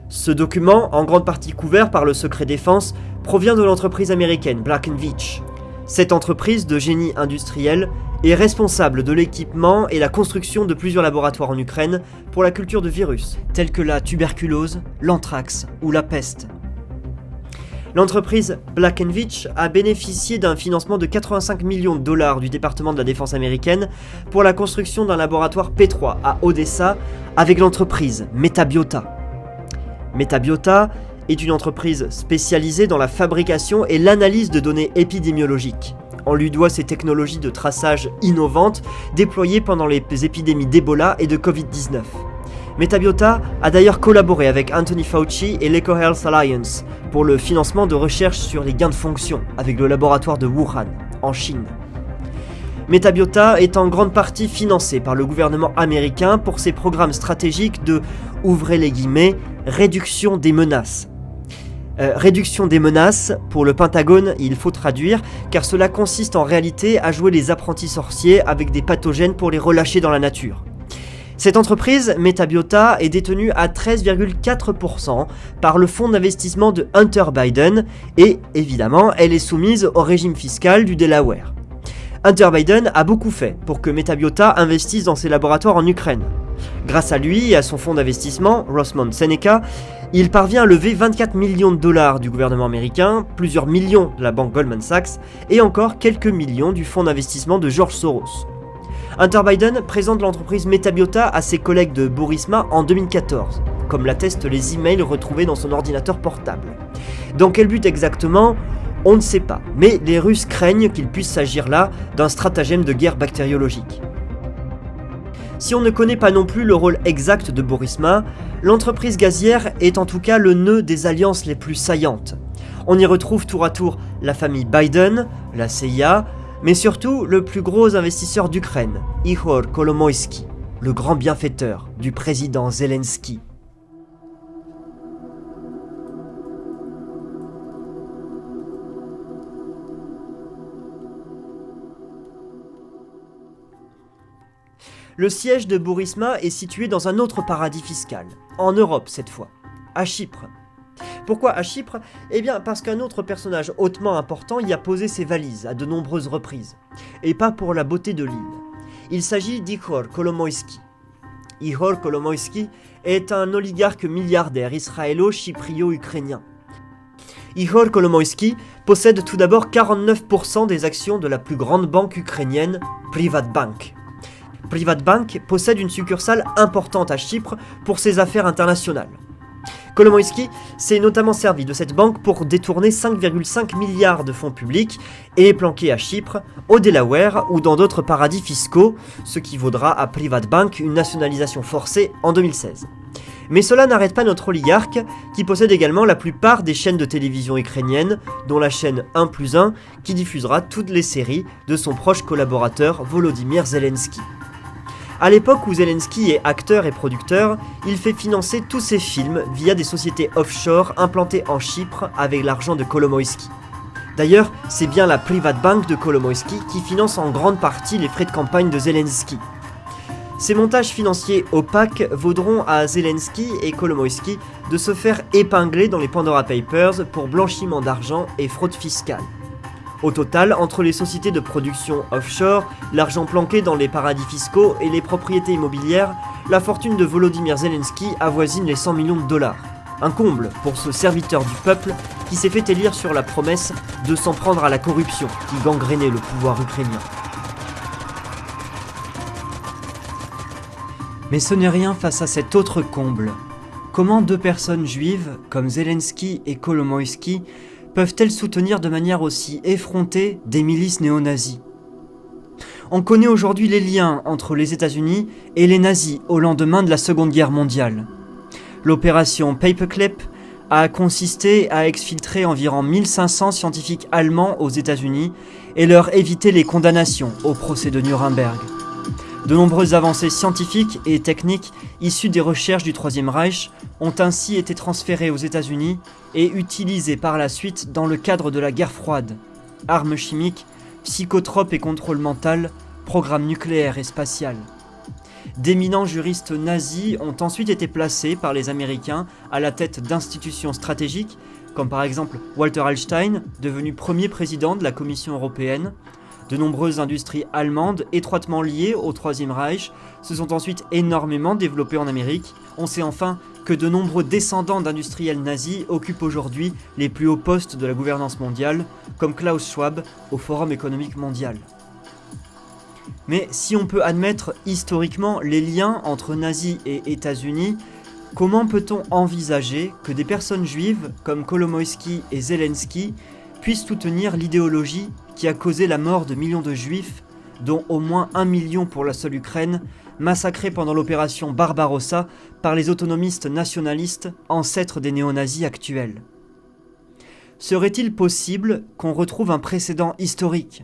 Ce document, en grande partie couvert par le secret défense, provient de l'entreprise américaine Black & Veatch. Cette entreprise de génie industriel est responsable de l'équipement et la construction de plusieurs laboratoires en Ukraine pour la culture de virus, tels que la tuberculose, l'anthrax ou la peste. L'entreprise Black & Veatch a bénéficié d'un financement de $85 millions du département de la défense américaine pour la construction d'un laboratoire P3 à Odessa avec l'entreprise Metabiota. Metabiota est une entreprise spécialisée dans la fabrication et l'analyse de données épidémiologiques. On lui doit ses technologies de traçage innovantes déployées pendant les épidémies d'Ebola et de Covid-19. Metabiota a d'ailleurs collaboré avec Anthony Fauci et l'EcoHealth Alliance pour le financement de recherches sur les gains de fonction avec le laboratoire de Wuhan, en Chine. Metabiota est en grande partie financé par le gouvernement américain pour ses programmes stratégiques de, ouvrez les guillemets, réduction des menaces. Réduction des menaces, pour le Pentagone, il faut traduire, car cela consiste en réalité à jouer les apprentis sorciers avec des pathogènes pour les relâcher dans la nature. Cette entreprise, Metabiota, est détenue à 13,4% par le fonds d'investissement de Hunter Biden et, évidemment, elle est soumise au régime fiscal du Delaware. Hunter Biden a beaucoup fait pour que Metabiota investisse dans ses laboratoires en Ukraine. Grâce à lui et à son fonds d'investissement, Rosemont Seneca, il parvient à lever $24 millions du gouvernement américain, plusieurs millions de la banque Goldman Sachs et encore quelques millions du fonds d'investissement de George Soros. Hunter Biden présente l'entreprise Metabiota à ses collègues de Burisma en 2014, comme l'attestent les emails retrouvés dans son ordinateur portable. Dans quel but exactement ? On ne sait pas, mais les Russes craignent qu'il puisse s'agir là d'un stratagème de guerre bactériologique. Si on ne connaît pas non plus le rôle exact de Burisma, l'entreprise gazière est en tout cas le nœud des alliances les plus saillantes. On y retrouve tour à tour la famille Biden, la CIA, mais surtout le plus gros investisseur d'Ukraine, Ihor Kolomoïski, le grand bienfaiteur du président Zelensky. Le siège de Burisma est situé dans un autre paradis fiscal, en Europe cette fois, à Chypre. Pourquoi à Chypre? Eh bien parce qu'un autre personnage hautement important y a posé ses valises à de nombreuses reprises. Et pas pour la beauté de l'île. Il s'agit d'Ihor Kolomoïski. Ihor Kolomoïski est un oligarque milliardaire israélo-chyprio-ukrainien. Ihor Kolomoïski possède tout d'abord 49% des actions de la plus grande banque ukrainienne, Privatbank. Privatbank possède une succursale importante à Chypre pour ses affaires internationales. Kolomoïski s'est notamment servi de cette banque pour détourner 5,5 milliards de fonds publics et les planquer à Chypre, au Delaware ou dans d'autres paradis fiscaux, ce qui vaudra à Privatbank une nationalisation forcée en 2016. Mais cela n'arrête pas notre oligarque, qui possède également la plupart des chaînes de télévision ukrainiennes, dont la chaîne 1+1, qui diffusera toutes les séries de son proche collaborateur Volodymyr Zelensky. À l'époque où Zelensky est acteur et producteur, il fait financer tous ses films via des sociétés offshore implantées en Chypre avec l'argent de Kolomoïski. D'ailleurs, c'est bien la Privatbank de Kolomoïski qui finance en grande partie les frais de campagne de Zelensky. Ces montages financiers opaques vaudront à Zelensky et Kolomoïski de se faire épingler dans les Pandora Papers pour blanchiment d'argent et fraude fiscale. Au total, entre les sociétés de production offshore, l'argent planqué dans les paradis fiscaux et les propriétés immobilières, la fortune de Volodymyr Zelensky avoisine les 100 millions de dollars. Un comble pour ce serviteur du peuple qui s'est fait élire sur la promesse de s'en prendre à la corruption qui gangrénait le pouvoir ukrainien. Mais ce n'est rien face à cet autre comble. Comment deux personnes juives, comme Zelensky et Kolomoïski, peuvent-elles soutenir de manière aussi effrontée des milices néo-nazis? On connaît aujourd'hui les liens entre les États-Unis et les nazis au lendemain de la Seconde Guerre mondiale. L'opération Paperclip a consisté à exfiltrer environ 1500 scientifiques allemands aux États-Unis et leur éviter les condamnations au procès de Nuremberg. De nombreuses avancées scientifiques et techniques issues des recherches du Troisième Reich ont ainsi été transférées aux États-Unis et utilisées par la suite dans le cadre de la guerre froide. Armes chimiques, psychotropes et contrôle mental, programme nucléaire et spatial. D'éminents juristes nazis ont ensuite été placés par les Américains à la tête d'institutions stratégiques, comme par exemple Walter Hallstein, devenu premier président de la Commission européenne. De nombreuses industries allemandes étroitement liées au Troisième Reich se sont ensuite énormément développées en Amérique. On sait enfin que de nombreux descendants d'industriels nazis occupent aujourd'hui les plus hauts postes de la gouvernance mondiale, comme Klaus Schwab au Forum économique mondial. Mais si on peut admettre historiquement les liens entre nazis et États-Unis, comment peut-on envisager que des personnes juives comme Kolomoïski et Zelensky puissent soutenir l'idéologie qui a causé la mort de millions de juifs, dont au moins 1 million pour la seule Ukraine, massacrés pendant l'opération Barbarossa par les autonomistes nationalistes, ancêtres des néo-nazis actuels? Serait-il possible qu'on retrouve un précédent historique?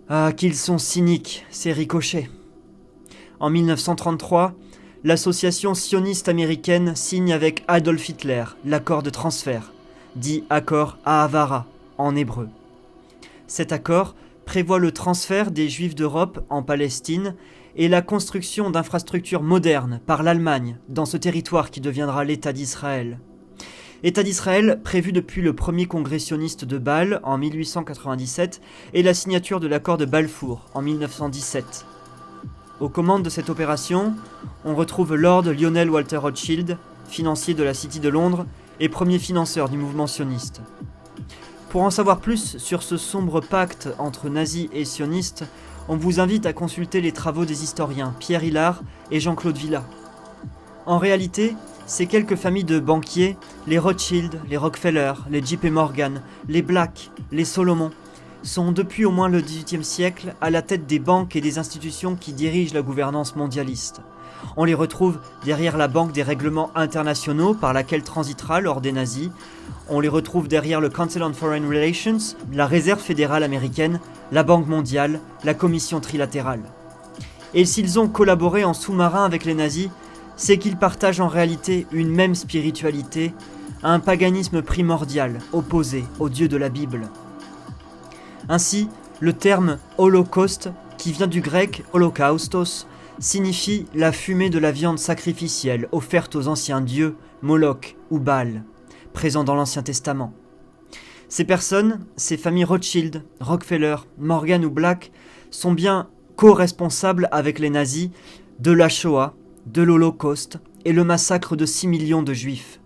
Ah, qu'ils sont cyniques, ces ricochets. En 1933, l'association sioniste américaine signe avec Adolf Hitler l'accord de transfert, dit accord Ahavara en hébreu. Cet accord prévoit le transfert des Juifs d'Europe en Palestine et la construction d'infrastructures modernes par l'Allemagne dans ce territoire qui deviendra l'État d'Israël. État d'Israël prévu depuis le premier congrès sioniste de Bâle en 1897 et la signature de l'accord de Balfour en 1917. Aux commandes de cette opération, on retrouve Lord Lionel Walter Rothschild, financier de la City de Londres et premier financeur du mouvement sioniste. Pour en savoir plus sur ce sombre pacte entre nazis et sionistes, on vous invite à consulter les travaux des historiens Pierre Hillard et Jean-Claude Villa. En réalité, ces quelques familles de banquiers, les Rothschild, les Rockefeller, les JP Morgan, les Black, les Solomon, sont depuis au moins le XVIIIe siècle à la tête des banques et des institutions qui dirigent la gouvernance mondialiste. On les retrouve derrière la Banque des règlements internationaux par laquelle transitera l'ordre des nazis. On les retrouve derrière le Council on Foreign Relations, la Réserve fédérale américaine, la Banque mondiale, la Commission trilatérale. Et s'ils ont collaboré en sous-marin avec les nazis, c'est qu'ils partagent en réalité une même spiritualité, un paganisme primordial opposé au Dieu de la Bible. Ainsi, le terme Holocauste, qui vient du grec holocaustos, signifie la fumée de la viande sacrificielle offerte aux anciens dieux, Moloch ou Baal, présents dans l'Ancien Testament. Ces personnes, ces familles Rothschild, Rockefeller, Morgan ou Black, sont bien co-responsables avec les nazis de la Shoah, de l'Holocauste et le massacre de 6 millions de juifs.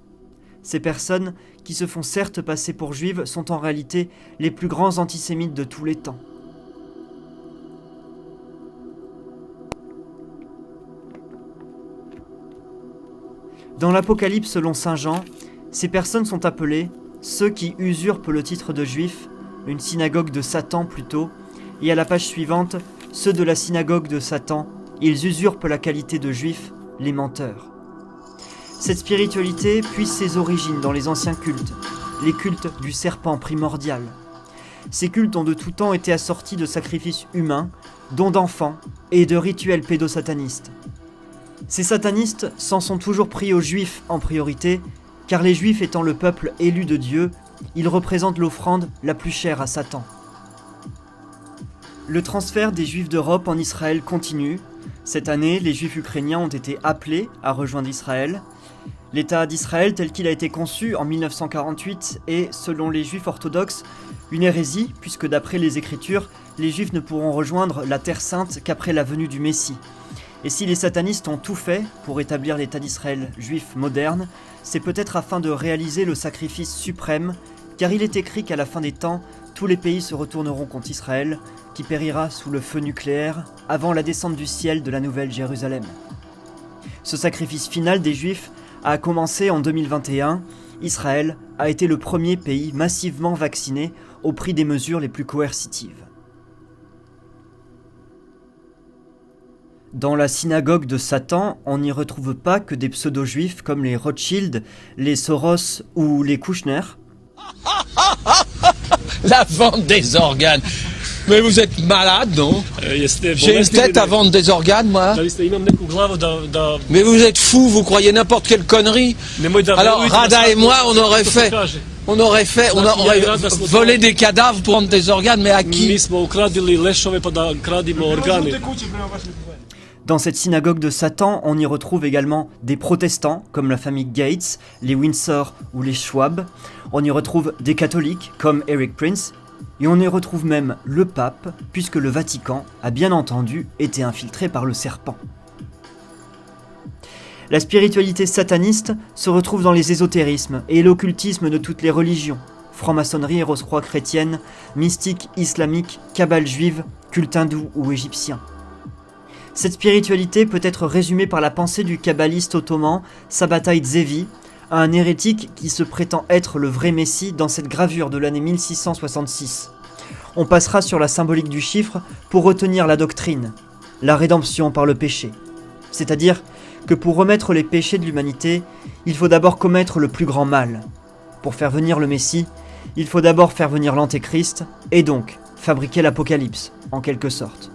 Ces personnes, qui se font certes passer pour juives, sont en réalité les plus grands antisémites de tous les temps. Dans l'Apocalypse selon saint Jean, ces personnes sont appelées ceux qui usurpent le titre de juifs, une synagogue de Satan plutôt, et à la page suivante, ceux de la synagogue de Satan, ils usurpent la qualité de juifs, les menteurs. Cette spiritualité puise ses origines dans les anciens cultes, les cultes du serpent primordial. Ces cultes ont de tout temps été assortis de sacrifices humains, dons d'enfants et de rituels pédosatanistes. Ces satanistes s'en sont toujours pris aux juifs en priorité, car les juifs étant le peuple élu de Dieu, ils représentent l'offrande la plus chère à Satan. Le transfert des juifs d'Europe en Israël continue. Cette année, les juifs ukrainiens ont été appelés à rejoindre Israël. L'État d'Israël tel qu'il a été conçu en 1948 est, selon les juifs orthodoxes, une hérésie, puisque d'après les Écritures, les juifs ne pourront rejoindre la Terre Sainte qu'après la venue du Messie. Et si les satanistes ont tout fait pour établir l'État d'Israël juif moderne, c'est peut-être afin de réaliser le sacrifice suprême, car il est écrit qu'à la fin des temps, tous les pays se retourneront contre Israël, qui périra sous le feu nucléaire avant la descente du ciel de la Nouvelle Jérusalem. Ce sacrifice final des Juifs a commencé en 2021. Israël a été le premier pays massivement vacciné au prix des mesures les plus coercitives. Dans la synagogue de Satan, on n'y retrouve pas que des pseudo-juifs comme les Rothschild, les Soros ou les Kouchner. La vente des organes. Mais vous êtes malade, non? J'ai une tête à vendre des organes, moi. Mais vous êtes fou, vous croyez n'importe quelle connerie. Alors Rada et moi, on aurait volé des cadavres pour vendre des organes, mais à qui? Dans cette synagogue de Satan, on y retrouve également des protestants, comme la famille Gates, les Windsor ou les Schwab. On y retrouve des catholiques, comme Eric Prince. Et on y retrouve même le pape, puisque le Vatican a bien entendu été infiltré par le serpent. La spiritualité sataniste se retrouve dans les ésotérismes et l'occultisme de toutes les religions. Franc-maçonnerie, rose-croix chrétienne, mystique islamique, cabale juive, culte hindou ou égyptien. Cette spiritualité peut être résumée par la pensée du kabbaliste ottoman Sabbatai Zevi, un hérétique qui se prétend être le vrai Messie dans cette gravure de l'année 1666. On passera sur la symbolique du chiffre pour retenir la doctrine, la rédemption par le péché. C'est-à-dire que pour remettre les péchés de l'humanité, il faut d'abord commettre le plus grand mal. Pour faire venir le Messie, il faut d'abord faire venir l'Antéchrist, et donc fabriquer l'Apocalypse, en quelque sorte.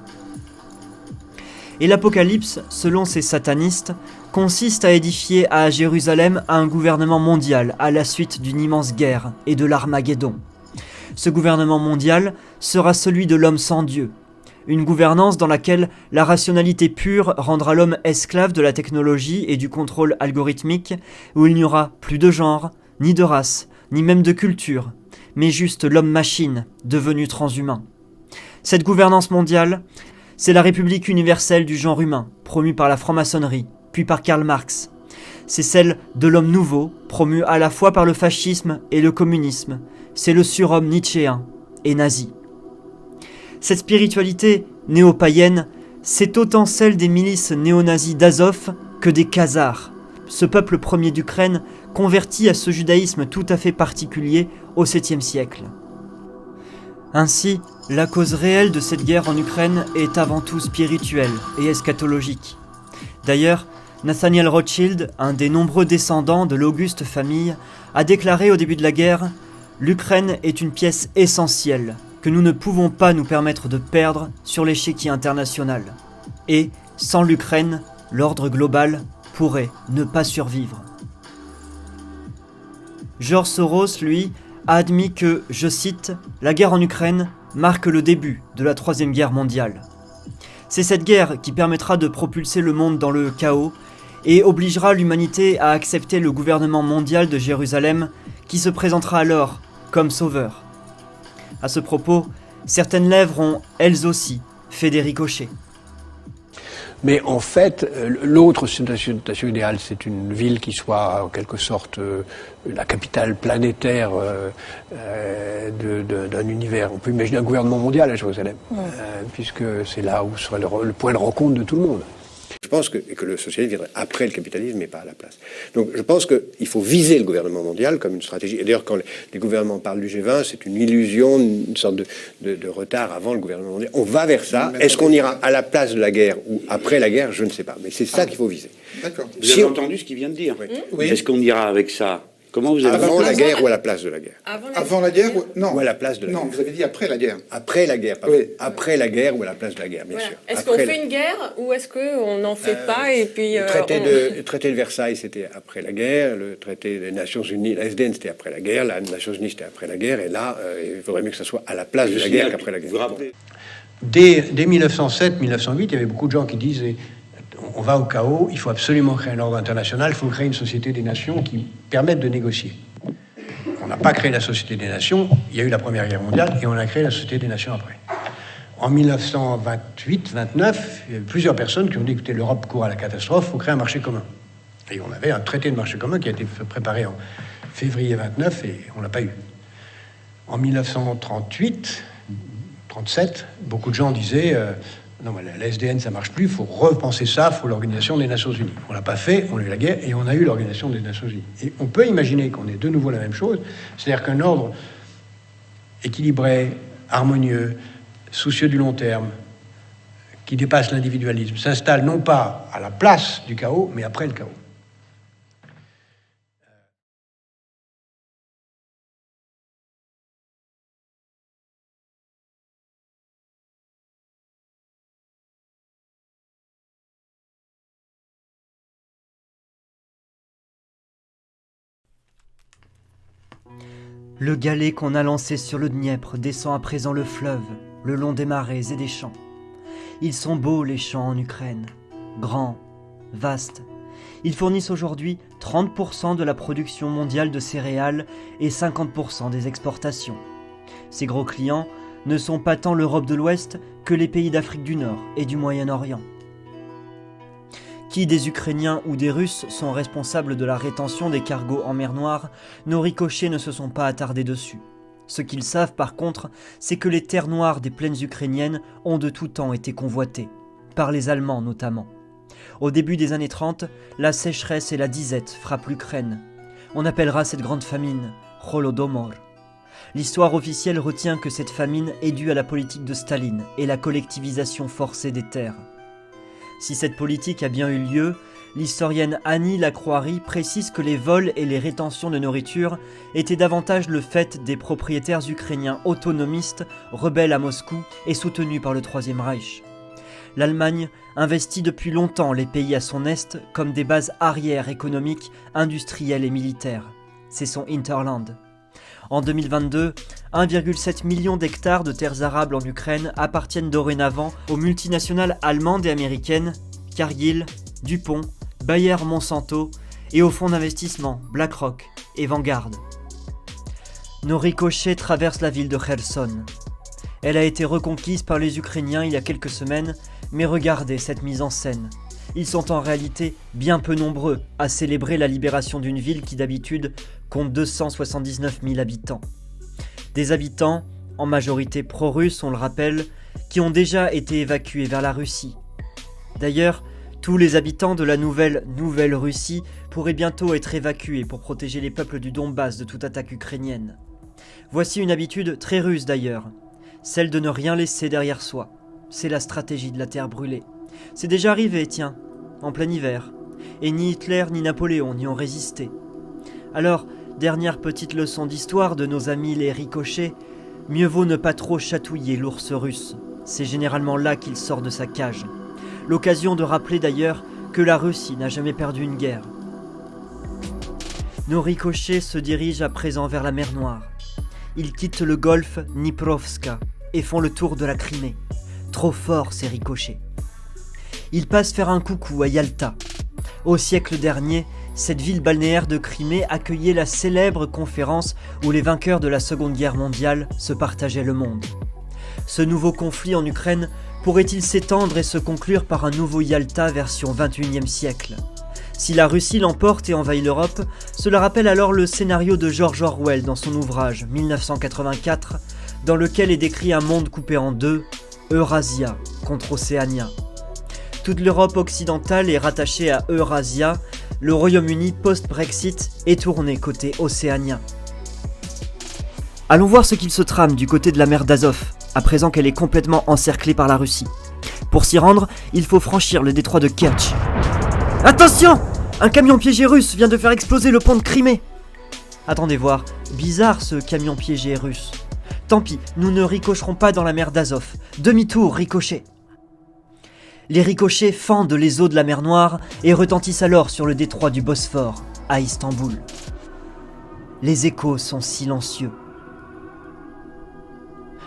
Et l'Apocalypse, selon ces satanistes, consiste à édifier à Jérusalem un gouvernement mondial à la suite d'une immense guerre et de l'Armageddon. Ce gouvernement mondial sera celui de l'homme sans Dieu, une gouvernance dans laquelle la rationalité pure rendra l'homme esclave de la technologie et du contrôle algorithmique, où il n'y aura plus de genre, ni de race, ni même de culture, mais juste l'homme-machine devenu transhumain. Cette gouvernance mondiale, c'est la République universelle du genre humain, promue par la franc-maçonnerie, puis par Karl Marx. C'est celle de l'homme nouveau, promue à la fois par le fascisme et le communisme. C'est le surhomme nietzschéen et nazi. Cette spiritualité néo-païenne, c'est autant celle des milices néo-nazis d'Azov que des Khazars, ce peuple premier d'Ukraine converti à ce judaïsme tout à fait particulier au 7e siècle. Ainsi, la cause réelle de cette guerre en Ukraine est avant tout spirituelle et eschatologique. D'ailleurs, Nathaniel Rothschild, un des nombreux descendants de l'auguste famille, a déclaré au début de la guerre « L'Ukraine est une pièce essentielle que nous ne pouvons pas nous permettre de perdre sur l'échiquier international. Et, sans l'Ukraine, l'ordre global pourrait ne pas survivre. » George Soros, lui, a admis que, je cite, « La guerre en Ukraine marque le début de la Troisième Guerre mondiale. » C'est cette guerre qui permettra de propulser le monde dans le chaos et obligera l'humanité à accepter le gouvernement mondial de Jérusalem qui se présentera alors comme sauveur. À ce propos, certaines lèvres ont, elles aussi, fait des ricochets. Mais en fait, l'autre situation idéale, c'est une ville qui soit en quelque sorte la capitale planétaire d'un univers. On peut imaginer un gouvernement mondial à Jérusalem, puisque c'est là où serait le point de rencontre de tout le monde. Je pense que le socialisme viendrait après le capitalisme, mais pas à la place. Donc je pense qu'il faut viser le gouvernement mondial comme une stratégie. Et d'ailleurs, quand les gouvernements parlent du G20, c'est une illusion, une sorte de retard avant le gouvernement mondial. On va vers ça. Est-ce qu'on ira à la place de la guerre ou après la guerre? Je ne sais pas. Mais c'est ça qu'il faut viser. D'accord. Vous avez entendu ce qu'il vient de dire? Oui. Est-ce qu'on ira avec ça? Comment vous avez Avant la guerre ou à la place de la guerre? Avant la guerre ou... Non. Ou à la place de la guerre. Non, vous avez dit après la guerre. Après la guerre, pardon. Oui. Après la guerre ou à la place de la guerre, bien sûr. Est-ce qu'on fait une guerre ou est-ce qu'on n'en fait pas et puis... Le traité de Versailles, c'était après la guerre. Le traité des Nations Unies, la SDN, c'était après la guerre. La Nations Unies, c'était après la guerre. Et là, il faudrait mieux que ça soit à la place de la guerre qu'après la guerre. Vous vous rappelez? Dès 1907-1908, il y avait beaucoup de gens qui disaient on va au chaos, il faut absolument créer un ordre international, il faut créer une société des nations qui permette de négocier. On n'a pas créé la Société des Nations, il y a eu la Première Guerre mondiale et on a créé la Société des Nations après. En 1928-29, il y avait plusieurs personnes qui ont dit écoutez, l'Europe court à la catastrophe, il faut créer un marché commun. Et on avait un traité de marché commun qui a été préparé en février 29 et on l'a pas eu. En 1938, 37, beaucoup de gens disaient non, mais la SDN, ça marche plus, il faut repenser ça, il faut l'Organisation des Nations Unies. On l'a pas fait, on a eu la guerre et on a eu l'Organisation des Nations Unies. Et on peut imaginer qu'on ait de nouveau la même chose, c'est-à-dire qu'un ordre équilibré, harmonieux, soucieux du long terme, qui dépasse l'individualisme, s'installe non pas à la place du chaos, mais après le chaos. Le galet qu'on a lancé sur le Dniepr descend à présent le fleuve, le long des marais et des champs. Ils sont beaux les champs en Ukraine, grands, vastes. Ils fournissent aujourd'hui 30% de la production mondiale de céréales et 50% des exportations. Ces gros clients ne sont pas tant l'Europe de l'Ouest que les pays d'Afrique du Nord et du Moyen-Orient. Qui des Ukrainiens ou des Russes sont responsables de la rétention des cargos en mer Noire, nos ricochets ne se sont pas attardés dessus. Ce qu'ils savent par contre, c'est que les terres noires des plaines ukrainiennes ont de tout temps été convoitées, par les Allemands notamment. Au début des années 30, la sécheresse et la disette frappent l'Ukraine. On appellera cette grande famine Holodomor. L'histoire officielle retient que cette famine est due à la politique de Staline et la collectivisation forcée des terres. Si cette politique a bien eu lieu, l'historienne Annie Lacroix-Ry précise que les vols et les rétentions de nourriture étaient davantage le fait des propriétaires ukrainiens autonomistes, rebelles à Moscou et soutenus par le Troisième Reich. L'Allemagne investit depuis longtemps les pays à son est comme des bases arrières économiques, industrielles et militaires. C'est son Hinterland. En 2022, 1,7 million d'hectares de terres arables en Ukraine appartiennent dorénavant aux multinationales allemandes et américaines Cargill, DuPont, Bayer Monsanto et aux fonds d'investissement BlackRock et Vanguard. Nos ricochets traversent la ville de Kherson. Elle a été reconquise par les Ukrainiens il y a quelques semaines, mais regardez cette mise en scène. Ils sont en réalité bien peu nombreux à célébrer la libération d'une ville qui d'habitude compte 279 000 habitants. Des habitants, en majorité pro-russes on le rappelle, qui ont déjà été évacués vers la Russie. D'ailleurs, tous les habitants de la Nouvelle Russie pourraient bientôt être évacués pour protéger les peuples du Donbass de toute attaque ukrainienne. Voici une habitude très russe d'ailleurs, celle de ne rien laisser derrière soi. C'est la stratégie de la terre brûlée. C'est déjà arrivé, tiens, en plein hiver, et ni Hitler ni Napoléon n'y ont résisté. Alors, dernière petite leçon d'histoire de nos amis les ricochets, mieux vaut ne pas trop chatouiller l'ours russe. C'est généralement là qu'il sort de sa cage. L'occasion de rappeler d'ailleurs que la Russie n'a jamais perdu une guerre. Nos ricochets se dirigent à présent vers la mer Noire. Ils quittent le golfe Dniprovska et font le tour de la Crimée. trop forts ces ricochets. Ils passent faire un coucou à Yalta. Au siècle dernier, cette ville balnéaire de Crimée accueillait la célèbre conférence où les vainqueurs de la Seconde Guerre mondiale se partageaient le monde. Ce nouveau conflit en Ukraine pourrait-il s'étendre et se conclure par un nouveau Yalta version 21e siècle ? Si la Russie l'emporte et envahit l'Europe, cela rappelle alors le scénario de George Orwell dans son ouvrage 1984, dans lequel est décrit un monde coupé en deux, Eurasia contre Océania. Toute l'Europe occidentale est rattachée à Eurasia, le Royaume-Uni post-Brexit est tourné côté océanien. Allons voir ce qu'il se trame du côté de la mer d'Azov, à présent qu'elle est complètement encerclée par la Russie. Pour s'y rendre, il faut franchir le détroit de Kertch. Attention ! Un camion piégé russe vient de faire exploser le pont de Crimée. Attendez voir, bizarre ce camion piégé russe. Tant pis, nous ne ricocherons pas dans la mer d'Azov. Demi-tour, ricochet. Les ricochets fendent les eaux de la mer Noire et retentissent alors sur le détroit du Bosphore, à Istanbul. Les échos sont silencieux.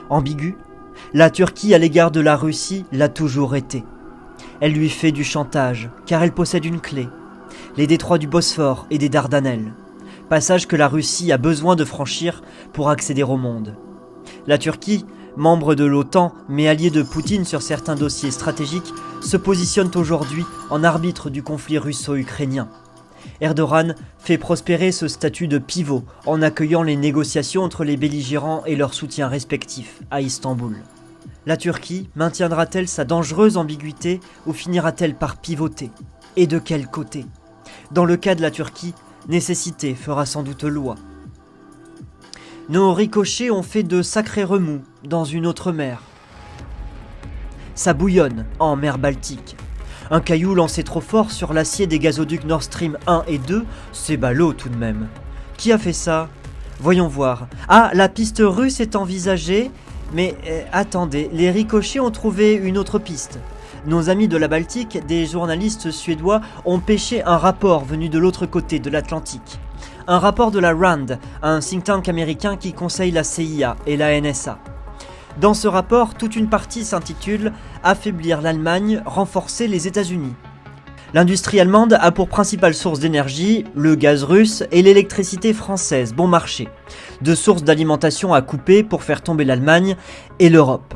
Ambiguë, la Turquie à l'égard de la Russie l'a toujours été. Elle lui fait du chantage, car elle possède une clé, les détroits du Bosphore et des Dardanelles, passage que la Russie a besoin de franchir pour accéder au monde. La Turquie, membre de l'OTAN, mais alliée de Poutine sur certains dossiers stratégiques, se positionne aujourd'hui en arbitre du conflit russo-ukrainien. Erdogan fait prospérer ce statut de pivot en accueillant les négociations entre les belligérants et leurs soutiens respectifs à Istanbul. La Turquie maintiendra-t-elle sa dangereuse ambiguïté ou finira-t-elle par pivoter ? Et de quel côté ? Dans le cas de la Turquie, nécessité fera sans doute loi. Nos ricochets ont fait de sacrés remous dans une autre mer. Ça bouillonne en mer Baltique. Un caillou lancé trop fort sur l'acier des gazoducs Nord Stream 1 et 2, c'est ballot tout de même. Qui a fait ça ? Voyons voir. Ah, la piste russe est envisagée. Mais attendez, les ricochets ont trouvé une autre piste. Nos amis de la Baltique, des journalistes suédois, ont pêché un rapport venu de l'autre côté de l'Atlantique. Un rapport de la RAND, un think tank américain qui conseille la CIA et la NSA. Dans ce rapport, toute une partie s'intitule « Affaiblir l'Allemagne, renforcer les États-Unis ». L'industrie allemande a pour principale source d'énergie le gaz russe et l'électricité française bon marché, deux sources d'alimentation à couper pour faire tomber l'Allemagne et l'Europe.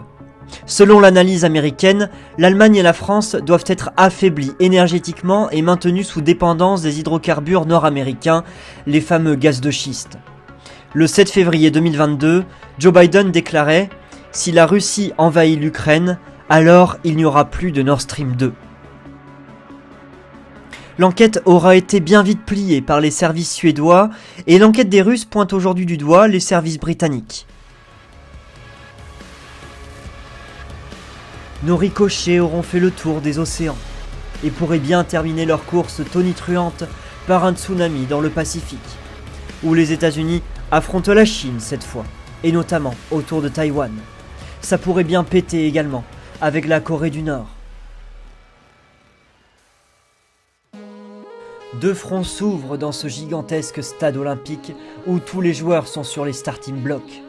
Selon l'analyse américaine, l'Allemagne et la France doivent être affaiblies énergétiquement et maintenues sous dépendance des hydrocarbures nord-américains, les fameux gaz de schiste. Le 7 février 2022, Joe Biden déclarait « Si la Russie envahit l'Ukraine, alors il n'y aura plus de Nord Stream 2 ». L'enquête aura été bien vite pliée par les services suédois et l'enquête des Russes pointe aujourd'hui du doigt les services britanniques. Nos ricochets auront fait le tour des océans et pourraient bien terminer leur course tonitruante par un tsunami dans le Pacifique, où les États-Unis affrontent la Chine cette fois, et notamment autour de Taïwan. Ça pourrait bien péter également avec la Corée du Nord. Deux fronts s'ouvrent dans ce gigantesque stade olympique où tous les joueurs sont sur les starting blocks.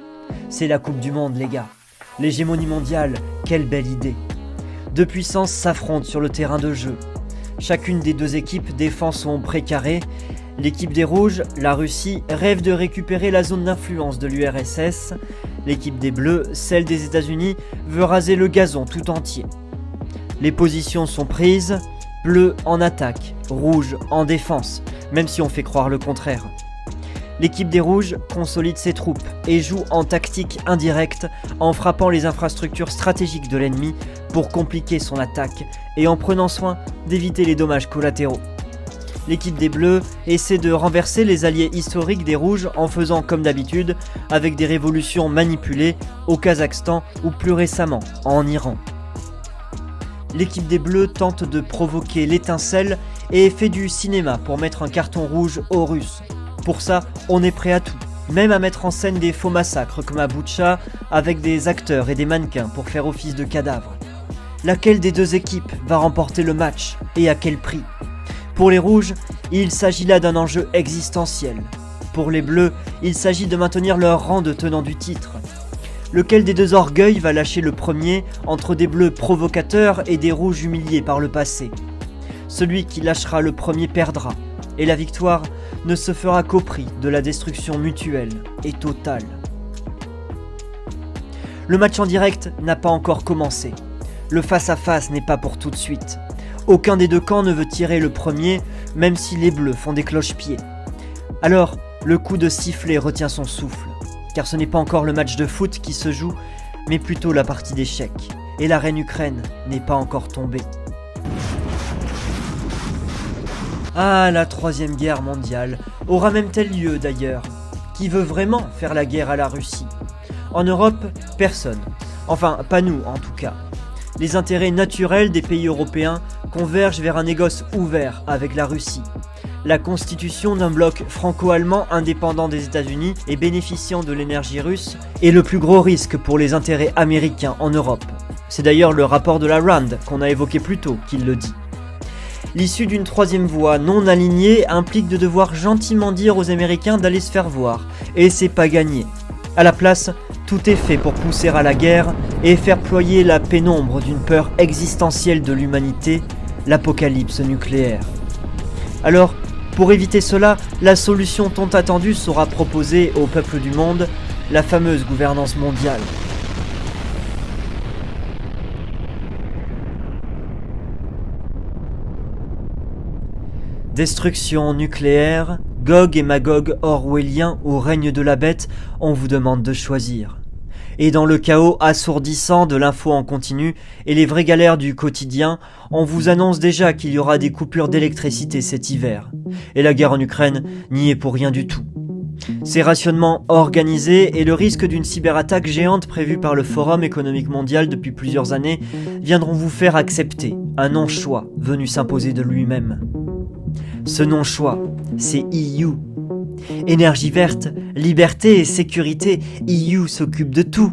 C'est la Coupe du Monde, les gars. L'hégémonie mondiale, quelle belle idée. Deux puissances s'affrontent sur le terrain de jeu. Chacune des deux équipes défend son précaré. L'équipe des Rouges, la Russie, rêve de récupérer la zone d'influence de l'URSS. L'équipe des Bleus, celle des États-Unis, veut raser le gazon tout entier. Les positions sont prises. Bleu en attaque, rouge en défense, même si on fait croire le contraire. L'équipe des Rouges consolide ses troupes et joue en tactique indirecte en frappant les infrastructures stratégiques de l'ennemi pour compliquer son attaque et en prenant soin d'éviter les dommages collatéraux. L'équipe des Bleus essaie de renverser les alliés historiques des Rouges en faisant comme d'habitude avec des révolutions manipulées au Kazakhstan ou plus récemment en Iran. L'équipe des Bleus tente de provoquer l'étincelle et fait du cinéma pour mettre un carton rouge aux Russes. Pour ça, on est prêt à tout, même à mettre en scène des faux massacres comme à Boutcha avec des acteurs et des mannequins pour faire office de cadavres. Laquelle des deux équipes va remporter le match et à quel prix ? Pour les Rouges, il s'agit là d'un enjeu existentiel. Pour les Bleus, il s'agit de maintenir leur rang de tenant du titre. Lequel des deux orgueils va lâcher le premier entre des bleus provocateurs et des rouges humiliés par le passé? Celui qui lâchera le premier perdra, et la victoire ne se fera qu'au prix de la destruction mutuelle et totale. Le match en direct n'a pas encore commencé. Le face-à-face n'est pas pour tout de suite. Aucun des deux camps ne veut tirer le premier, même si les bleus font des cloche-pieds. Alors, le coup de sifflet retient son souffle, car ce n'est pas encore le match de foot qui se joue, mais plutôt la partie d'échecs. Et la reine Ukraine n'est pas encore tombée. Ah, la troisième guerre mondiale aura même-t-elle lieu d'ailleurs? Qui veut vraiment faire la guerre à la Russie? En Europe, personne. Enfin, pas nous en tout cas. Les intérêts naturels des pays européens convergent vers un négoce ouvert avec la Russie. La constitution d'un bloc franco-allemand indépendant des États-Unis et bénéficiant de l'énergie russe est le plus gros risque pour les intérêts américains en Europe. C'est d'ailleurs le rapport de la RAND qu'on a évoqué plus tôt qui le dit. L'issue d'une troisième voie non alignée implique de devoir gentiment dire aux Américains d'aller se faire voir, et c'est pas gagné. À la place, tout est fait pour pousser à la guerre et faire ployer la pénombre d'une peur existentielle de l'humanité, l'apocalypse nucléaire. Alors, pour éviter cela, la solution tant attendue sera proposée au peuple du monde, la fameuse gouvernance mondiale. Destruction nucléaire, Gog et Magog orwellien au règne de la bête, on vous demande de choisir. Et dans le chaos assourdissant de l'info en continu et les vraies galères du quotidien, on vous annonce déjà qu'il y aura des coupures d'électricité cet hiver. Et la guerre en Ukraine n'y est pour rien du tout. Ces rationnements organisés et le risque d'une cyberattaque géante prévue par le Forum économique mondial depuis plusieurs années viendront vous faire accepter un non-choix venu s'imposer de lui-même. Ce non-choix, c'est EU. Énergie verte, liberté et sécurité, EU s'occupe de tout.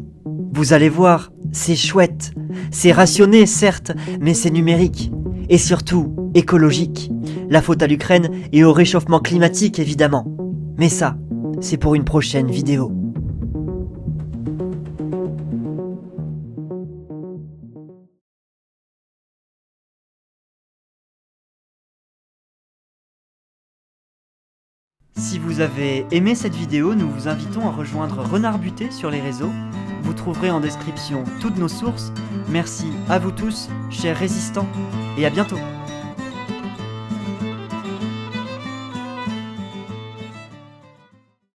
Vous allez voir, c'est chouette. C'est rationné, certes, mais c'est numérique. Et surtout, écologique. La faute à l'Ukraine et au réchauffement climatique, évidemment. Mais ça, c'est pour une prochaine vidéo. Si vous avez aimé cette vidéo, nous vous invitons à rejoindre Renard Buté sur les réseaux. Vous trouverez en description toutes nos sources. Merci à vous tous, chers résistants, et à bientôt.